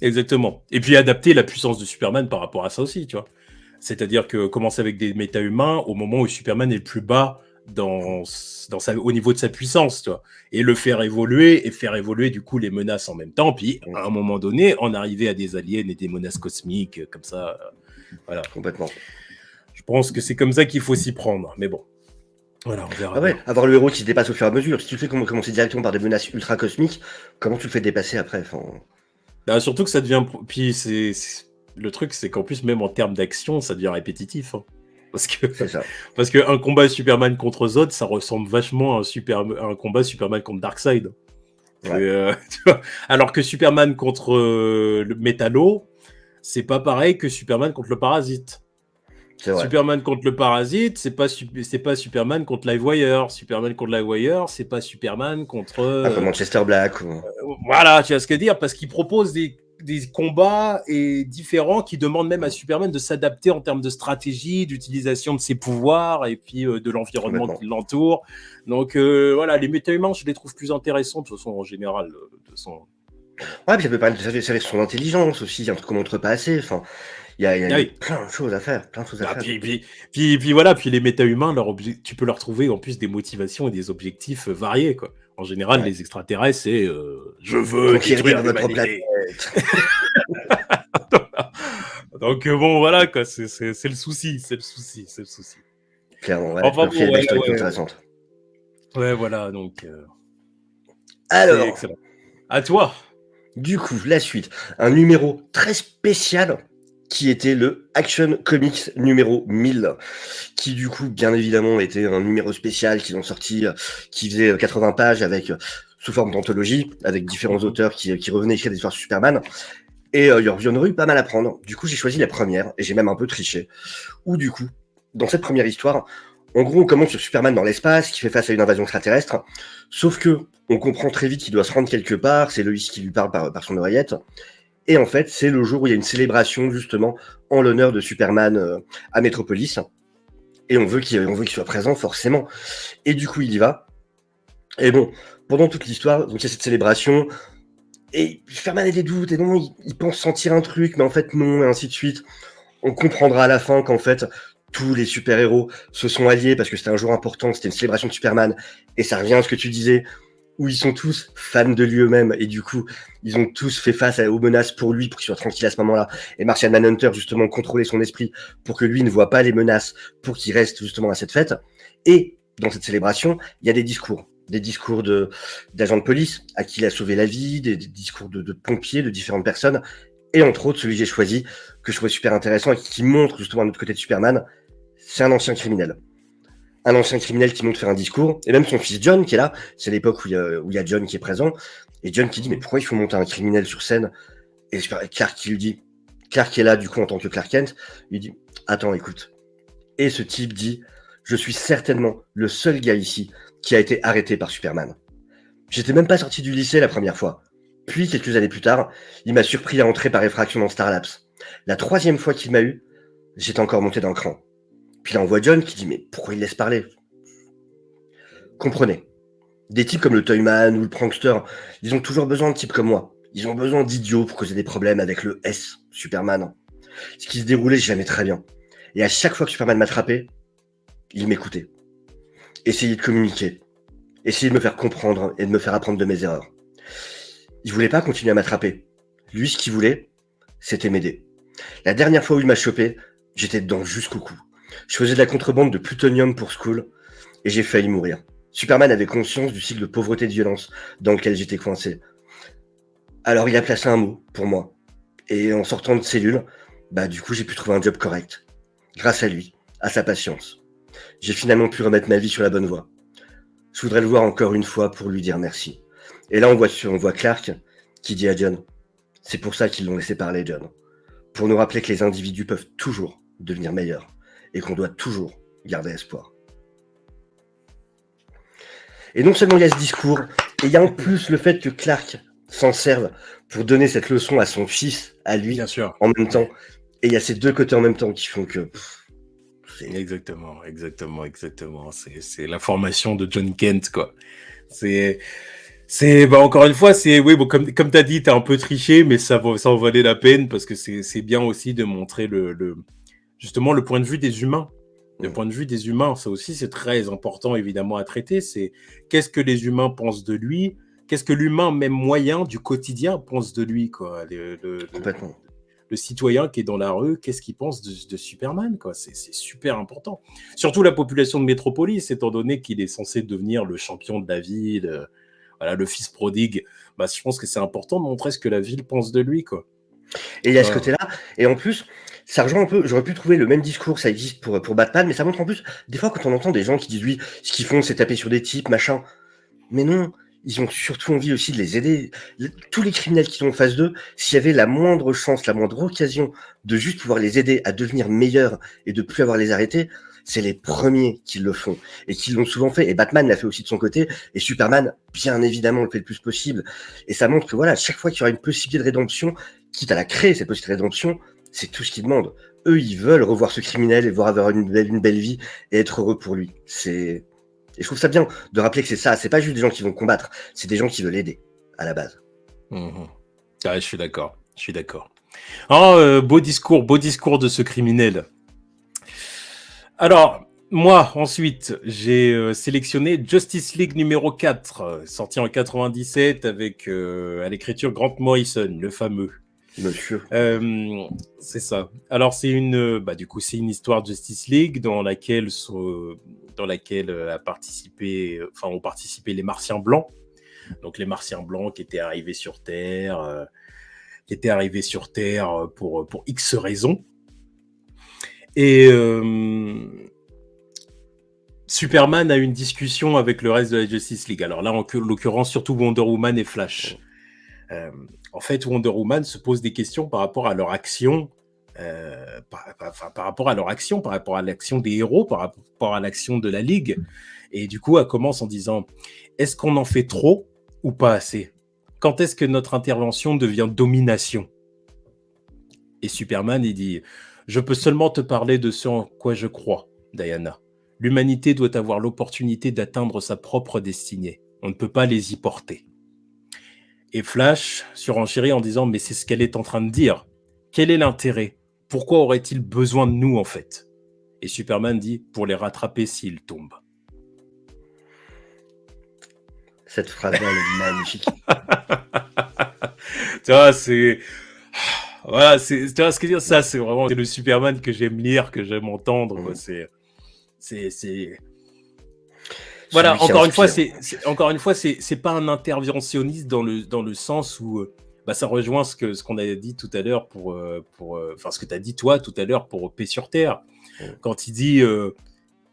Exactement. Et puis adapter la puissance de Superman par rapport à ça aussi, tu vois. C'est-à-dire que commencer avec des méta-humains au moment où Superman est le plus bas au niveau de sa puissance, tu vois. Et le faire évoluer, du coup les menaces en même temps. Puis à un moment donné, en arriver à des aliens et des menaces cosmiques comme ça. Voilà. Complètement. Je pense que c'est comme ça qu'il faut s'y prendre. Mais bon. Voilà, on verra. Ah ouais, avoir le héros qui se dépasse au fur et à mesure. Si tu le fais commencer directement par des menaces ultra cosmiques, comment tu le fais dépasser après? Bah, surtout que ça devient... Puis le truc, c'est qu'en plus, même en termes d'action, ça devient répétitif. Hein. Parce que un combat Superman contre Zod, ça ressemble vachement à un combat Superman contre Darkseid. Ouais. Tu vois, alors que Superman contre le Metallo, c'est pas pareil que Superman contre le Parasite. Superman contre le Parasite, c'est pas Superman contre Livewire. Superman contre Livewire, c'est pas Superman contre... Manchester Black. Voilà, tu vois ce que je veux dire, parce qu'il propose des combats différents qui demandent même à Superman de s'adapter en termes de stratégie, d'utilisation de ses pouvoirs et puis de l'environnement qui l'entoure. Donc voilà, les méta-humains, je les trouve plus intéressants de toute façon en général. Ouais, puis ça peut parler de son intelligence aussi, un truc qu'on montre pas assez. Enfin, il y a plein de choses à faire. Puis voilà, puis les méta-humains, tu peux leur trouver en plus des motivations et des objectifs variés, quoi. En général, les extraterrestres, c'est je veux détruire votre planète. Donc bon, voilà, quoi, c'est le souci. Clairement, ouais. Enfin, il y a des choses intéressantes. Ouais, voilà, donc c'est Alors, excellent. À toi. du coup, la suite. Un numéro très spécial qui était le Action Comics numéro 1000, qui du coup, bien évidemment, était un numéro spécial qu'ils ont sorti, qui faisait 80 pages avec sous forme d'anthologie, avec différents Mhm. auteurs qui revenaient écrire des histoires sur Superman. Et il y en aurait eu pas mal à prendre. Du coup, j'ai choisi la première, et j'ai même un peu triché. Où du coup, dans cette première histoire, en gros, on commence sur Superman dans l'espace, qui fait face à une invasion extraterrestre. Sauf que on comprend très vite qu'il doit se rendre quelque part. C'est Loïs qui lui parle par son oreillette. Et en fait, c'est le jour où il y a une célébration justement en l'honneur de Superman à Metropolis. Et on veut qu'il soit présent forcément. Et du coup, il y va. Et bon, pendant toute l'histoire, donc il y a cette célébration. Et Superman a des doutes. Et non, il pense sentir un truc, mais en fait non, et ainsi de suite. On comprendra à la fin qu'en fait, tous les super-héros se sont alliés parce que c'était un jour important, c'était une célébration de Superman. Et ça revient à ce que tu disais, où ils sont tous fans de lui eux-mêmes. Et du coup, ils ont tous fait face aux menaces pour lui, pour qu'il soit tranquille à ce moment-là. Et Martian Manhunter, justement, contrôlait son esprit pour que lui ne voit pas les menaces, pour qu'il reste justement à cette fête. Et dans cette célébration, il y a des discours. Des discours d'agents de police à qui il a sauvé la vie, des discours de pompiers, de différentes personnes. Et entre autres, celui que j'ai choisi, que je trouvais super intéressant et qui montre justement un autre côté de Superman, c'est un ancien criminel. Un ancien criminel qui monte faire un discours, et même son fils John qui est là, c'est l'époque où il y a John qui est présent, et John qui dit mais pourquoi il faut monter un criminel sur scène? Et Clark qui lui dit, Clark qui est là du coup en tant que Clark Kent, il dit attends écoute. Et ce type dit je suis certainement le seul gars ici qui a été arrêté par Superman. J'étais même pas sorti du lycée la première fois. Puis, quelques années plus tard, il m'a surpris à entrer par effraction dans Starlapse. La troisième fois qu'il m'a eu, j'étais encore monté d'un cran. Puis là, on voit John qui dit « Mais pourquoi il laisse parler ?» Comprenez. Des types comme le Toyman ou le Prankster, ils ont toujours besoin de types comme moi. Ils ont besoin d'idiots pour causer des problèmes avec le S, Superman. Ce qui se déroulait jamais très bien. Et à chaque fois que Superman m'attrapait, il m'écoutait. Essayait de communiquer. Essayait de me faire comprendre et de me faire apprendre de mes erreurs. Il voulait pas continuer à m'attraper. Lui, ce qu'il voulait, c'était m'aider. La dernière fois où il m'a chopé, j'étais dedans jusqu'au cou. Je faisais de la contrebande de plutonium pour Skull et j'ai failli mourir. Superman avait conscience du cycle de pauvreté et de violence dans lequel j'étais coincé. Alors il a placé un mot pour moi. Et en sortant de cellule, du coup j'ai pu trouver un job correct. Grâce à lui, à sa patience. J'ai finalement pu remettre ma vie sur la bonne voie. Je voudrais le voir encore une fois pour lui dire merci. Et là on voit Clark qui dit à John, c'est pour ça qu'ils l'ont laissé parler John. Pour nous rappeler que les individus peuvent toujours devenir meilleurs et qu'on doit toujours garder espoir. Et non seulement il y a ce discours, et il y a en plus le fait que Clark s'en serve pour donner cette leçon à son fils, à lui, Bien sûr. en même temps. Et il y a ces deux côtés en même temps qui font que... Exactement. C'est la formation de John Kent, quoi. Encore une fois, oui, bon, comme tu as dit, tu as un peu triché, mais ça en valait la peine parce que c'est bien aussi de montrer justement le point de vue des humains. Le point de vue des humains, ça aussi, c'est très important, évidemment, à traiter. C'est qu'est-ce que les humains pensent de lui, qu'est-ce que l'humain, même moyen, du quotidien, pense de lui, quoi. Complètement. Le citoyen qui est dans la rue, qu'est-ce qu'il pense de Superman, quoi. C'est super important. Surtout la population de Métropolis, étant donné qu'il est censé devenir le champion de la ville, voilà, le fils prodigue. Je pense que c'est important de montrer ce que la ville pense de lui, quoi. Et il y a ce côté-là. Et en plus, ça rejoint un peu. J'aurais pu trouver le même discours, ça existe pour Batman, mais ça montre en plus, des fois, quand on entend des gens qui disent oui, ce qu'ils font, c'est taper sur des types, machin. Mais non, ils ont surtout envie aussi de les aider. Tous les criminels qui sont en face d'eux, s'il y avait la moindre chance, la moindre occasion de juste pouvoir les aider à devenir meilleurs et de plus avoir les arrêter, c'est les premiers qui le font et qui l'ont souvent fait. Et Batman l'a fait aussi de son côté. Et Superman, bien évidemment, le fait le plus possible. Et ça montre que voilà, chaque fois qu'il y aura une possibilité de rédemption, quitte à la créer, cette possibilité de rédemption, c'est tout ce qu'ils demandent. Eux, ils veulent revoir ce criminel et voir avoir une belle vie et être heureux pour lui. Et je trouve ça bien de rappeler que c'est ça. C'est pas juste des gens qui vont combattre, c'est des gens qui veulent aider à la base. Je suis d'accord. Oh, beau discours de ce criminel. Alors, moi, ensuite, j'ai sélectionné Justice League numéro 4, sorti en 97 avec à l'écriture Grant Morrison, le fameux. Monsieur. C'est ça. Alors, c'est une histoire de Justice League dans laquelle dans laquelle ont participé les Martiens blancs. Donc les Martiens blancs qui étaient arrivés sur Terre, pour X raisons. Et Superman a une discussion avec le reste de la Justice League. Alors là, en l'occurrence, surtout Wonder Woman et Flash. En fait, Wonder Woman se pose des questions par rapport à leur action, par rapport à l'action des héros, par rapport à l'action de la Ligue. Et du coup, elle commence en disant, est-ce qu'on en fait trop ou pas assez ? Quand est-ce que notre intervention devient domination ? Et Superman, il dit, je peux seulement te parler de ce en quoi je crois, Diana. L'humanité doit avoir l'opportunité d'atteindre sa propre destinée. On ne peut pas les y porter. Et Flash surenchérit en disant, mais c'est ce qu'elle est en train de dire. Quel est l'intérêt ? Pourquoi aurait-il besoin de nous, en fait ? Et Superman dit, pour les rattraper s'ils tombent. Cette phrase-là, elle est magnifique. Tu vois, c'est... Voilà, tu vois ce que je veux dire, ça, c'est vraiment le Superman que j'aime lire, que j'aime entendre, quoi. C'est... Voilà, encore une fois, c'est pas un interventionniste dans le sens où ça rejoint ce qu'on a dit tout à l'heure ce que tu as dit toi tout à l'heure pour Paix sur Terre, quand il dit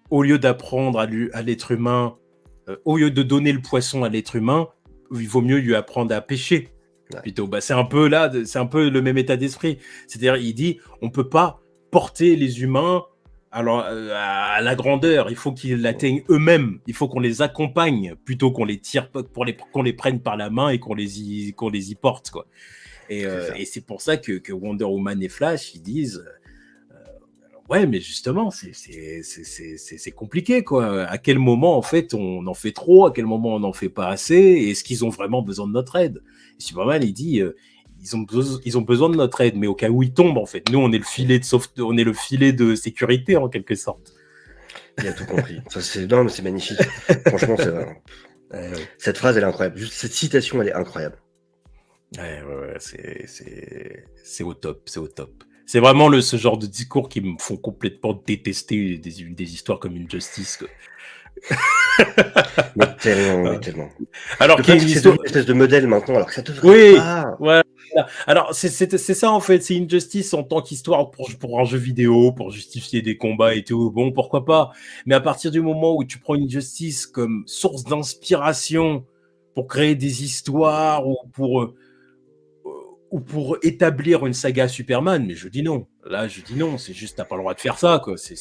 au lieu d'apprendre à l'être humain, au lieu de donner le poisson à l'être humain, il vaut mieux lui apprendre à pêcher. Ouais. Plutôt, c'est un peu le même état d'esprit. C'est-à-dire, il dit, on peut pas porter les humains à la grandeur. Il faut qu'ils l'atteignent eux-mêmes. Il faut qu'on les accompagne plutôt qu'on les tire, qu'on les prenne par la main et qu'on les y porte, quoi. Et c'est pour ça que Wonder Woman et Flash, ils disent. Ouais, mais justement, c'est compliqué, quoi. À quel moment, en fait, on en fait trop ? À quel moment, on n'en fait pas assez ? Et est-ce qu'ils ont vraiment besoin de notre aide ? Et Superman, il dit, ils ont besoin de notre aide, mais au cas où ils tombent, en fait. Nous, on est le filet de sécurité, en quelque sorte. Il a tout compris. Non, mais c'est magnifique. Franchement, c'est vrai. Cette phrase, elle est incroyable. Juste cette citation, elle est incroyable. Ouais, c'est au top, c'est au top. C'est vraiment ce genre de discours qui me font complètement détester des histoires comme Injustice, quoi. mais tellement. Alors qu'il y a une espèce de modèle maintenant, alors que ça devrait pas. Ouais. Alors c'est ça en fait, c'est Injustice en tant qu'histoire pour un jeu vidéo, pour justifier des combats et tout. Bon, pourquoi pas. Mais à partir du moment où tu prends Injustice comme source d'inspiration pour créer des histoires ou pour établir une saga Superman, mais je dis non. Là, je dis non. C'est juste, t'as pas le droit de faire ça, quoi. C'est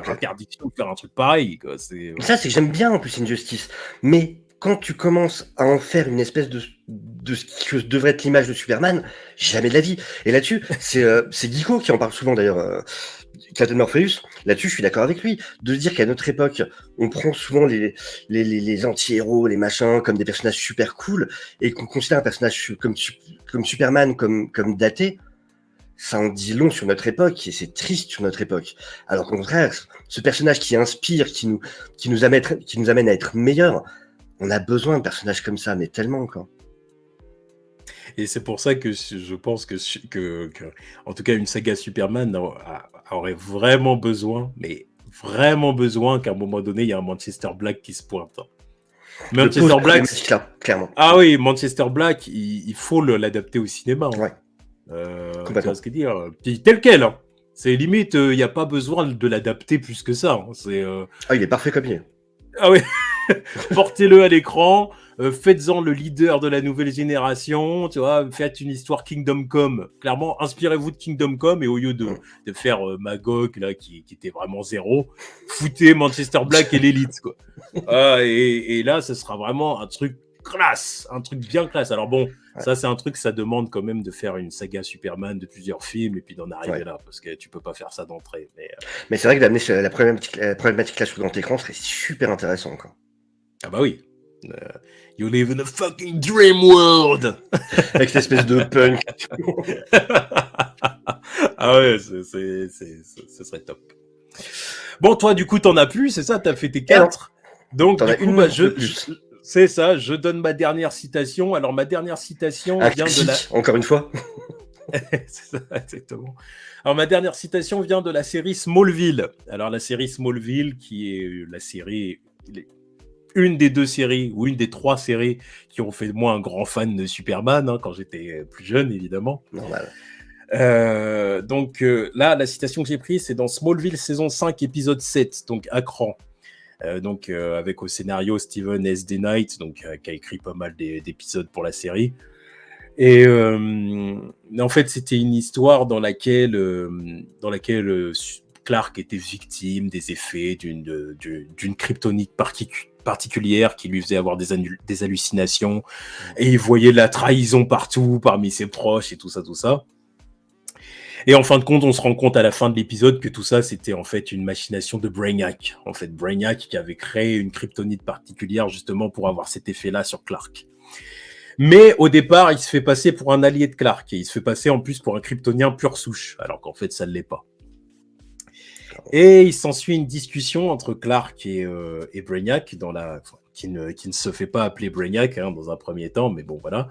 interdiction de faire un truc pareil, quoi. Mais ça, c'est que j'aime bien en plus Injustice. Mais quand tu commences à en faire une espèce de ce que devrait être l'image de Superman, jamais de la vie. Et là-dessus, c'est Geeko qui en parle souvent d'ailleurs. Captain Morpheus, là-dessus, je suis d'accord avec lui. De dire qu'à notre époque, on prend souvent les anti-héros, les machins, comme des personnages super cool, et qu'on considère un personnage comme Superman, comme daté, ça en dit long sur notre époque, et c'est triste sur notre époque. Alors qu'au contraire, ce personnage qui inspire, qui nous amène à être meilleurs, on a besoin de personnages comme ça, mais tellement, quoi. Et c'est pour ça que je pense que en tout cas, une saga Superman aurait vraiment besoin, mais vraiment besoin qu'à un moment donné, il y a un Manchester Black qui se pointe. Manchester Black, clairement. Ah oui, Manchester Black, il faut l'adapter au cinéma. Hein. Ouais. Tu vois ce que dire. Tel quel. Hein. C'est limite, il n'y a pas besoin de l'adapter plus que ça. Hein. Il est parfait comme il est. Ah oui. Portez-le à l'écran, faites-en le leader de la nouvelle génération, tu vois, faites une histoire Kingdom Come. Clairement, inspirez-vous de Kingdom Come et au lieu de faire Magog là qui était vraiment zéro, foutez Manchester Black et l'élite, quoi. Et là, ce sera vraiment un truc classe, un truc bien classe. Alors bon, ça c'est un truc, ça demande quand même de faire une saga Superman de plusieurs films et puis d'en arriver là, parce que tu peux pas faire ça d'entrée. Mais c'est vrai que d'amener la problématique là sur grand écran serait super intéressant, quoi. Ah bah oui. You live in a fucking dream world. Avec cette espèce de punk. Ah ouais, ce serait top. Bon, toi, du coup, t'en as plus, c'est ça? T'as fait tes 4. Donc, t'en as une plus. C'est ça, je donne ma dernière citation. Alors, ma dernière citation vient de la... Encore une fois. C'est ça, exactement. Alors, ma dernière citation vient de la série Smallville. Alors, la série Smallville, qui est la série, une des 2 séries, ou une des 3 séries qui ont fait de moi un grand fan de Superman, quand j'étais plus jeune, évidemment. Normal. Donc là, la citation que j'ai prise, c'est dans Smallville saison 5, épisode 7, donc à cran. Avec au scénario Steven S. D. Knight, qui a écrit pas mal d'épisodes pour la série. Et en fait, c'était une histoire dans laquelle Clark était victime des effets d'une kryptonite particulière qui lui faisait avoir des hallucinations, et il voyait la trahison partout parmi ses proches et tout ça. Et en fin de compte, on se rend compte à la fin de l'épisode que tout ça, c'était en fait une machination de Brainiac. En fait, Brainiac qui avait créé une kryptonite particulière justement pour avoir cet effet-là sur Clark. Mais au départ, il se fait passer pour un allié de Clark, et il se fait passer en plus pour un kryptonien pure souche, alors qu'en fait, ça ne l'est pas. Et il s'ensuit une discussion entre Clark et Brainiac, qui ne se fait pas appeler Brainiac dans un premier temps, mais bon, voilà.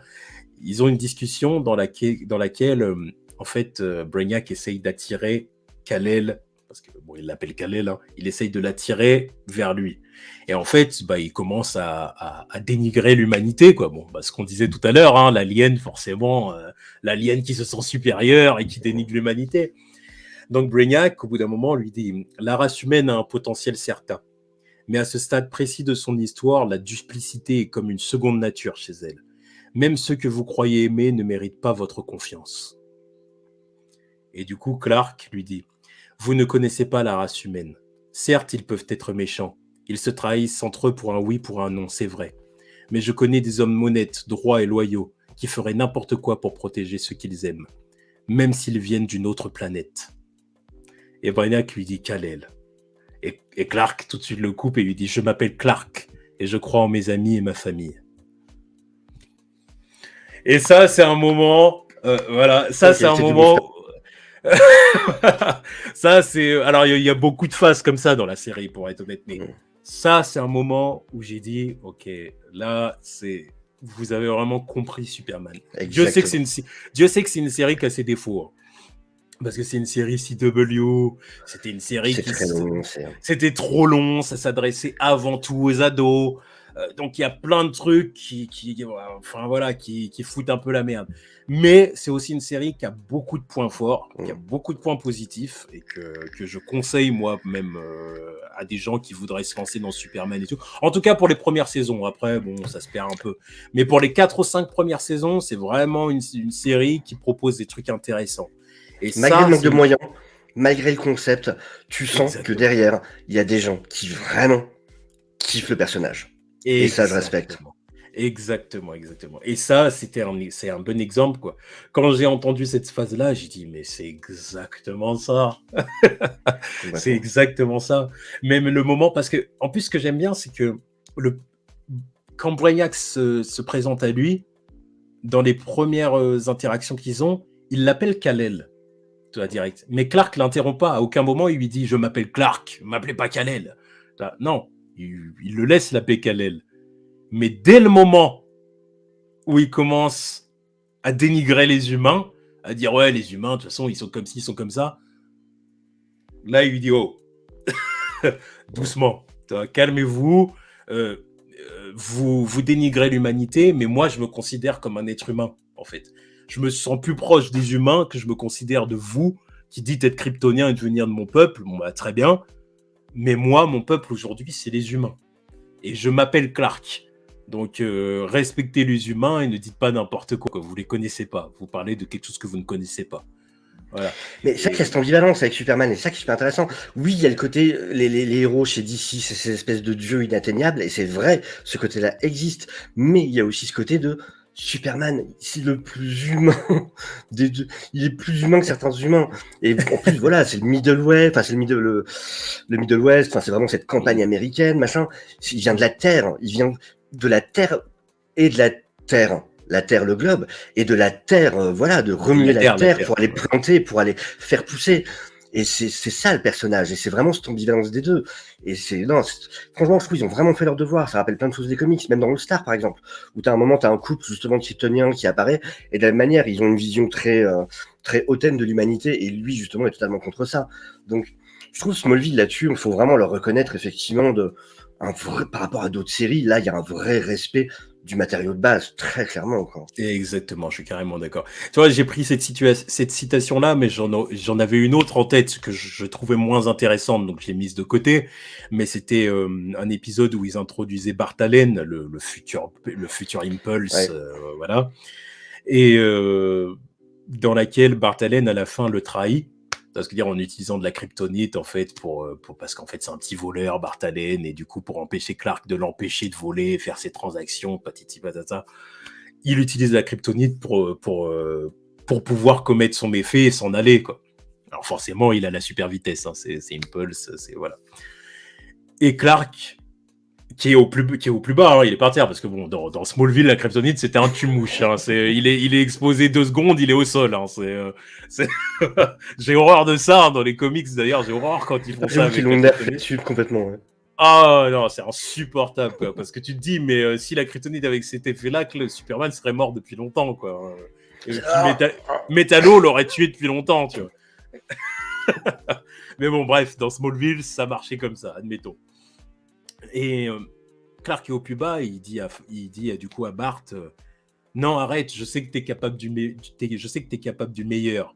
Ils ont une discussion dans laquelle en fait, Brainiac essaye d'attirer Kal-El, parce que bon, il l'appelle Kal-El, il essaye de l'attirer vers lui. Et en fait, il commence à dénigrer l'humanité, quoi. Bon, ce qu'on disait tout à l'heure, l'alien, forcément, l'alien qui se sent supérieur et qui dénigre l'humanité. Donc Brainiac, au bout d'un moment, lui dit « La race humaine a un potentiel certain, mais à ce stade précis de son histoire, la duplicité est comme une seconde nature chez elle. Même ceux que vous croyez aimer ne méritent pas votre confiance. » Et du coup, Clark lui dit « Vous ne connaissez pas la race humaine. Certes, ils peuvent être méchants. Ils se trahissent entre eux pour un oui, pour un non, c'est vrai. Mais je connais des hommes honnêtes, droits et loyaux, qui feraient n'importe quoi pour protéger ceux qu'ils aiment, même s'ils viennent d'une autre planète. » Et Brainiac lui dit « Kal-El. » Et Clark tout de suite le coupe et lui dit « Je m'appelle Clark et je crois en mes amis et ma famille. » Et ça, c'est un moment... voilà, ça, okay, c'est un moment... Ça, c'est... Alors, il y a beaucoup de phases comme ça dans la série, pour être honnête, mais ça, c'est un moment où j'ai dit « Ok, là, c'est... Vous avez vraiment compris Superman. » Dieu sait que c'est une série qui a ses défauts. Parce que c'est une série CW, c'était une série c'était trop long, ça s'adressait avant tout aux ados. Donc il y a plein de trucs qui foutent un peu la merde. Mais c'est aussi une série qui a beaucoup de points forts, qui a beaucoup de points positifs, et que je conseille moi-même à des gens qui voudraient se lancer dans Superman et tout. En tout cas pour les premières saisons. Après, bon, ça se perd un peu. Mais pour les 4 ou 5 premières saisons, c'est vraiment une série qui propose des trucs intéressants. Et malgré le manque de moyens, malgré le concept, tu sens que derrière, il y a des gens qui vraiment kiffent le personnage. Et ça, je respecte. Exactement. Et ça, c'est un bon exemple, quoi. Quand j'ai entendu cette phase-là, j'ai dit, mais c'est exactement ça. C'est exactement ça. Même le moment, parce que, en plus, ce que j'aime bien, c'est que quand Brainiac se présente à lui, dans les premières interactions qu'ils ont, il l'appelle Kal-El. Direct. Mais Clark l'interrompt pas. À aucun moment, il lui dit « Je m'appelle Clark, ne m'appelez pas Kal-El. » Non, il le laisse l'appeler Kal-El. Mais dès le moment où il commence à dénigrer les humains, à dire « Ouais, les humains, de toute façon, ils sont comme ci, ils sont comme ça. » Là, il lui dit « Oh, doucement, calmez-vous. Vous dénigrez l'humanité, mais moi, je me considère comme un être humain, en fait. Je me sens plus proche des humains que je me considère de vous, qui dites être kryptonien et devenir de mon peuple. Bon, très bien. Mais moi, mon peuple aujourd'hui, c'est les humains. Et je m'appelle Clark. Donc, respectez les humains et ne dites pas n'importe quoi. Vous les connaissez pas. Vous parlez de quelque chose que vous ne connaissez pas. Voilà. Mais ça, il y a cette ambivalence avec Superman, et ça qui est super intéressant. Oui, il y a le côté, les héros chez DC, c'est ces espèces de dieux inatteignables, et c'est vrai, ce côté-là existe. Mais il y a aussi ce côté de Superman, c'est le plus humain des deux. Il est plus humain que certains humains. Et en plus, voilà, c'est le Middle West, enfin, c'est le Middle West, enfin, c'est vraiment cette campagne américaine, machin. Il vient de la Terre, il vient de la Terre et de la Terre, le globe, et de la Terre, voilà, de remuer la terre pour aller planter, pour aller faire pousser. Et c'est ça le personnage, et c'est vraiment cette ambivalence des deux. Et franchement, je trouve qu'ils ont vraiment fait leur devoir. Ça rappelle plein de choses des comics, même dans All Star par exemple, où t'as un moment, t'as un couple justement kryptonien qui apparaît, et de la même manière, ils ont une vision très hautaine de l'humanité, et lui justement est totalement contre ça. Donc, je trouve Smallville là-dessus, il faut vraiment leur reconnaître effectivement par rapport à d'autres séries. Là, il y a un vrai respect du matériau de base, très clairement, quoi. Exactement, je suis carrément d'accord. Tu vois, j'ai pris cette citation-là, mais j'en avais une autre en tête que je trouvais moins intéressante, donc je l'ai mise de côté. Mais c'était un épisode où ils introduisaient Bart Allen, le futur Impulse, Ouais. voilà. Et dans laquelle Bart Allen, à la fin, le trahit. C'est-à-dire en utilisant de la kryptonite, en fait, parce qu'en fait, c'est un petit voleur, Bart Allen, et du coup, pour empêcher Clark de l'empêcher de voler, faire ses transactions, patiti patata, il utilise la kryptonite pour pouvoir commettre son méfait et s'en aller, quoi. Alors forcément, il a la super vitesse, hein, c'est Impulse, c'est voilà. Et Clark, qui est au plus bas, hein, il est par terre, parce que bon, dans Smallville, la kryptonite, c'était un tue-mouche, hein, il est exposé 2 secondes, il est au sol, hein, j'ai horreur de ça, hein, dans les comics d'ailleurs, j'ai horreur quand ils font ça avec Ils la l'ont kryptonite. dessus complètement, ouais. Ah non, c'est insupportable, quoi, parce que tu te dis, mais si la kryptonite avec cet effet-là, que le Superman serait mort depuis longtemps, quoi. Et puis Metallo l'aurait tué depuis longtemps, tu vois. Mais bon, bref, dans Smallville, ça marchait comme ça, admettons. Et Clark est au plus bas, et il dit du coup à Bart, non, arrête, je sais que t'es capable du meilleur.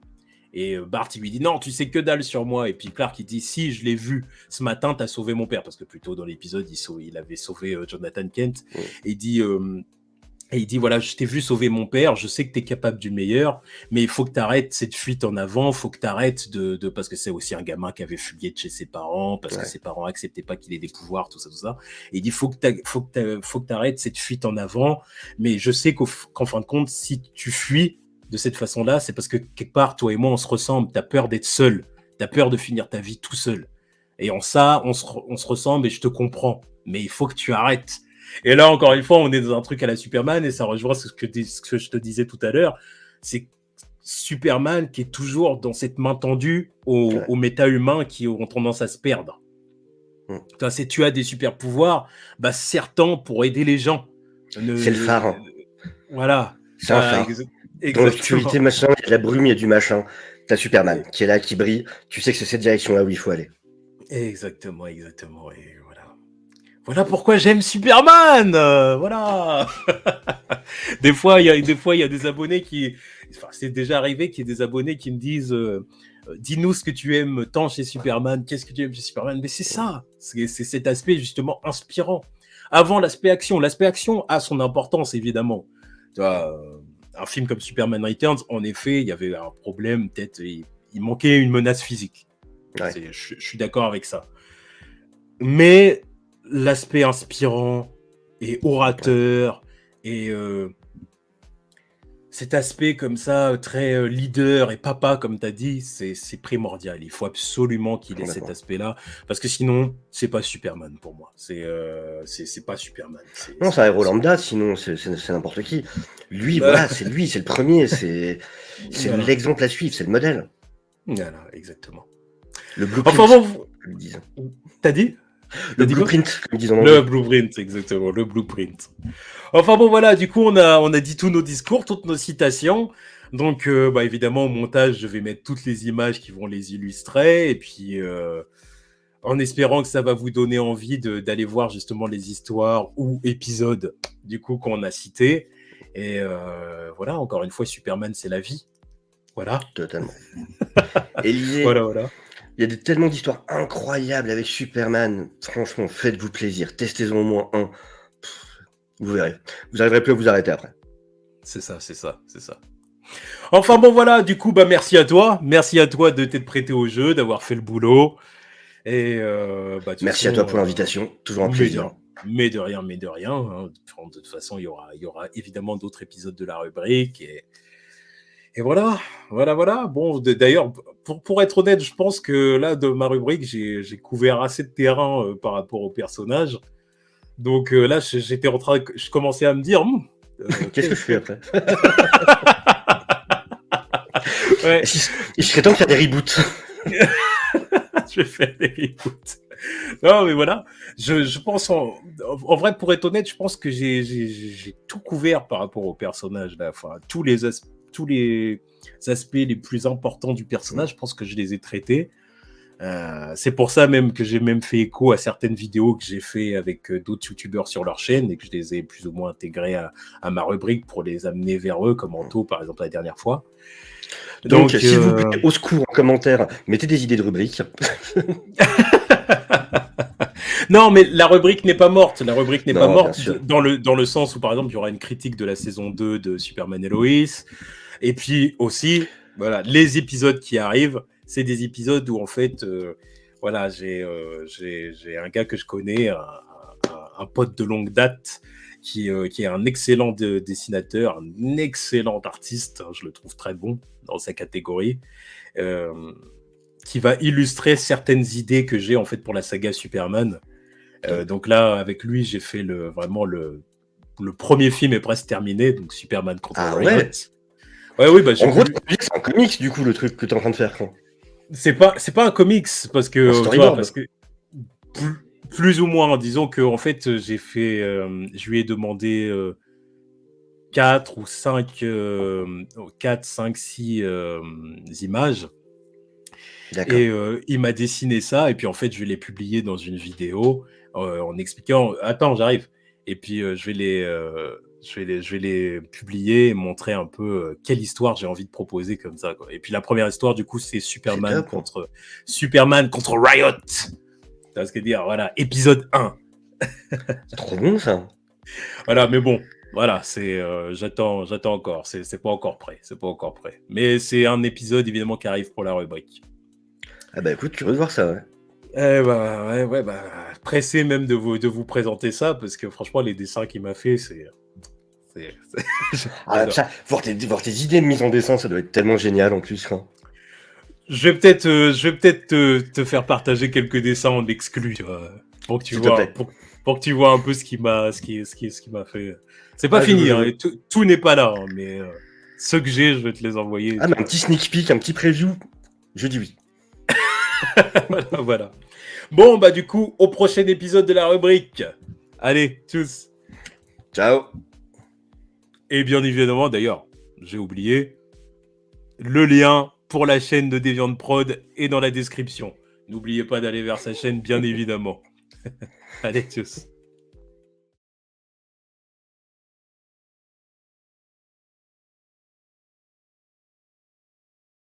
Et Bart, il lui dit, non, tu sais que dalle sur moi. Et puis Clark, il dit, si, je l'ai vu ce matin, t'as sauvé mon père. Parce que plus tôt dans l'épisode, il avait sauvé Jonathan Kent. Et il dit, voilà, je t'ai vu sauver mon père, je sais que t'es capable du meilleur, mais il faut que t'arrêtes cette fuite en avant, faut que t'arrêtes parce que c'est aussi un gamin qui avait fugué de chez ses parents, parce que ses parents acceptaient pas qu'il ait des pouvoirs, tout ça. Et il dit, faut que t'arrêtes cette fuite en avant, mais je sais qu'en fin de compte, si tu fuis de cette façon-là, c'est parce que quelque part, toi et moi, on se ressemble, t'as peur d'être seul, t'as peur de finir ta vie tout seul. Et en ça, on se ressemble et je te comprends, mais il faut que tu arrêtes. Et là, encore une fois, on est dans un truc à la Superman, et ça rejoint ce que je te disais tout à l'heure, c'est Superman qui est toujours dans cette main tendue aux méta-humains qui ont tendance à se perdre. Si tu as des super pouvoirs, bah serre-t'en pour aider les gens. C'est le phare. Voilà. C'est un phare. Dans l'obscurité, machin, il y a de la brume, il y a du machin. T'as Superman qui est là, qui brille. Tu sais que c'est cette direction-là où il faut aller. Exactement. Et voilà pourquoi j'aime Superman. Voilà. Des fois, il y a des abonnés c'est déjà arrivé qu'il y ait des abonnés qui me disent, dis-nous ce que tu aimes tant chez Superman. Qu'est-ce que tu aimes chez Superman? Mais c'est ça. C'est cet aspect justement inspirant. Avant l'aspect action. L'aspect action a son importance évidemment. Tu vois, un film comme Superman Returns, en effet, il y avait un problème. Peut-être, il manquait une menace physique. Ouais. Je suis d'accord avec ça. Mais l'aspect inspirant et orateur et cet aspect comme ça très leader et papa comme tu as dit, c'est primordial. Il faut absolument qu'il ait cet aspect-là parce que sinon c'est pas Superman pour moi. C'est pas Superman. Non, c'est un héros lambda, sinon c'est n'importe qui. Lui, voilà, c'est lui, c'est le premier, c'est voilà. L'exemple à suivre, c'est le modèle. Voilà, exactement. Le blueprint. Enfin bon, t'as dit? Le blueprint, comme disent en anglais. Le blueprint, exactement, le blueprint. Enfin bon, voilà, du coup, on a dit tous nos discours, toutes nos citations. Donc, évidemment, au montage, je vais mettre toutes les images qui vont les illustrer. Et puis, en espérant que ça va vous donner envie d'aller voir justement les histoires ou épisodes, du coup, qu'on a cités. Et voilà, encore une fois, Superman, c'est la vie. Voilà. Totalement. Élisée. Voilà. Il y a tellement d'histoires incroyables avec Superman. Franchement, faites-vous plaisir. Testez-en au moins un. Vous verrez. Vous n'arriverez plus à vous arrêter après. C'est ça. Enfin bon, voilà. Du coup, merci à toi. Merci à toi de t'être prêté au jeu, d'avoir fait le boulot. Et merci à toi pour l'invitation. Toujours un plaisir. Mais de rien. Hein. De toute façon, il y aura évidemment d'autres épisodes de la rubrique. Et voilà. Bon, d'ailleurs, pour être honnête, je pense que là, de ma rubrique, j'ai couvert assez de terrain par rapport au personnage. Donc là, je commençais à me dire... qu'est-ce que je fais après? Ouais. Il serait temps de faire des reboots. Je vais faire des reboots. Non, mais voilà. Je pense, en vrai, pour être honnête, je pense que j'ai tout couvert par rapport au personnage. Là. Enfin, tous les aspects les plus importants du personnage, je pense que je les ai traités. C'est pour ça même que j'ai même fait écho à certaines vidéos que j'ai fait avec d'autres youtubeurs sur leur chaîne et que je les ai plus ou moins intégrées à ma rubrique pour les amener vers eux, comme Anto par exemple la dernière fois. Donc s'il vous plaît, au secours en commentaire, mettez des idées de rubriques. Non, mais la rubrique n'est pas morte. La rubrique n'est Non, pas bien morte sûr. dans le sens où, par exemple, il y aura une critique de la saison 2 de Superman et Lois. Et puis aussi, voilà, les épisodes qui arrivent, c'est des épisodes où, en fait, voilà, j'ai un gars que je connais, un pote de longue date, qui est un excellent dessinateur, un excellent artiste. Je le trouve très bon dans sa catégorie. Qui va illustrer certaines idées que j'ai, en fait, pour la saga Superman. Donc là, avec lui, j'ai fait vraiment le premier film est presque terminé, donc Superman contre Riot. Ouais. Ouais, oui, bah, En gros, c'est un comics du coup le truc que t'es en train de faire. Quoi. c'est pas un comics parce que Un tu vois, storyboard. parce que plus ou moins, disons que en fait, j'ai fait, je lui ai demandé 4 ou 5, 4, 5, 6 images. D'accord. Et il m'a dessiné ça, et puis en fait, je l'ai publié dans une vidéo en expliquant « Attends, j'arrive ». Et puis je vais les publier et montrer un peu quelle histoire j'ai envie de proposer comme ça, quoi. Et puis la première histoire, du coup, c'est Superman contre Riot. Tu vois ce que dire, voilà, épisode 1. C'est trop bon ça. Voilà, mais bon, voilà, c'est j'attends encore, c'est pas encore prêt, Mais c'est un épisode évidemment qui arrive pour la rubrique. Ah bah écoute, tu veux voir ça, ouais. Ouais, pressé même de vous présenter ça, parce que franchement, les dessins qu'il m'a fait, c'est... Ah, ça, voir tes idées de mise en dessin, ça doit être tellement génial en plus. Quoi. Je vais peut-être te faire partager quelques dessins en exclu, tu vois, pour que tu vois, pour que tu vois un peu ce qui m'a fait. C'est pas fini, hein, tout n'est pas là, hein, mais ceux que j'ai, je vais te les envoyer. Ah, mais un petit sneak peek, un petit preview, je dis oui. Voilà. Bon, bah du coup, au prochain épisode de la rubrique. Allez, tchuss. Ciao. Et bien évidemment, d'ailleurs, j'ai oublié, le lien pour la chaîne de Deviant Prod est dans la description. N'oubliez pas d'aller vers sa chaîne, bien évidemment. Allez, tchuss.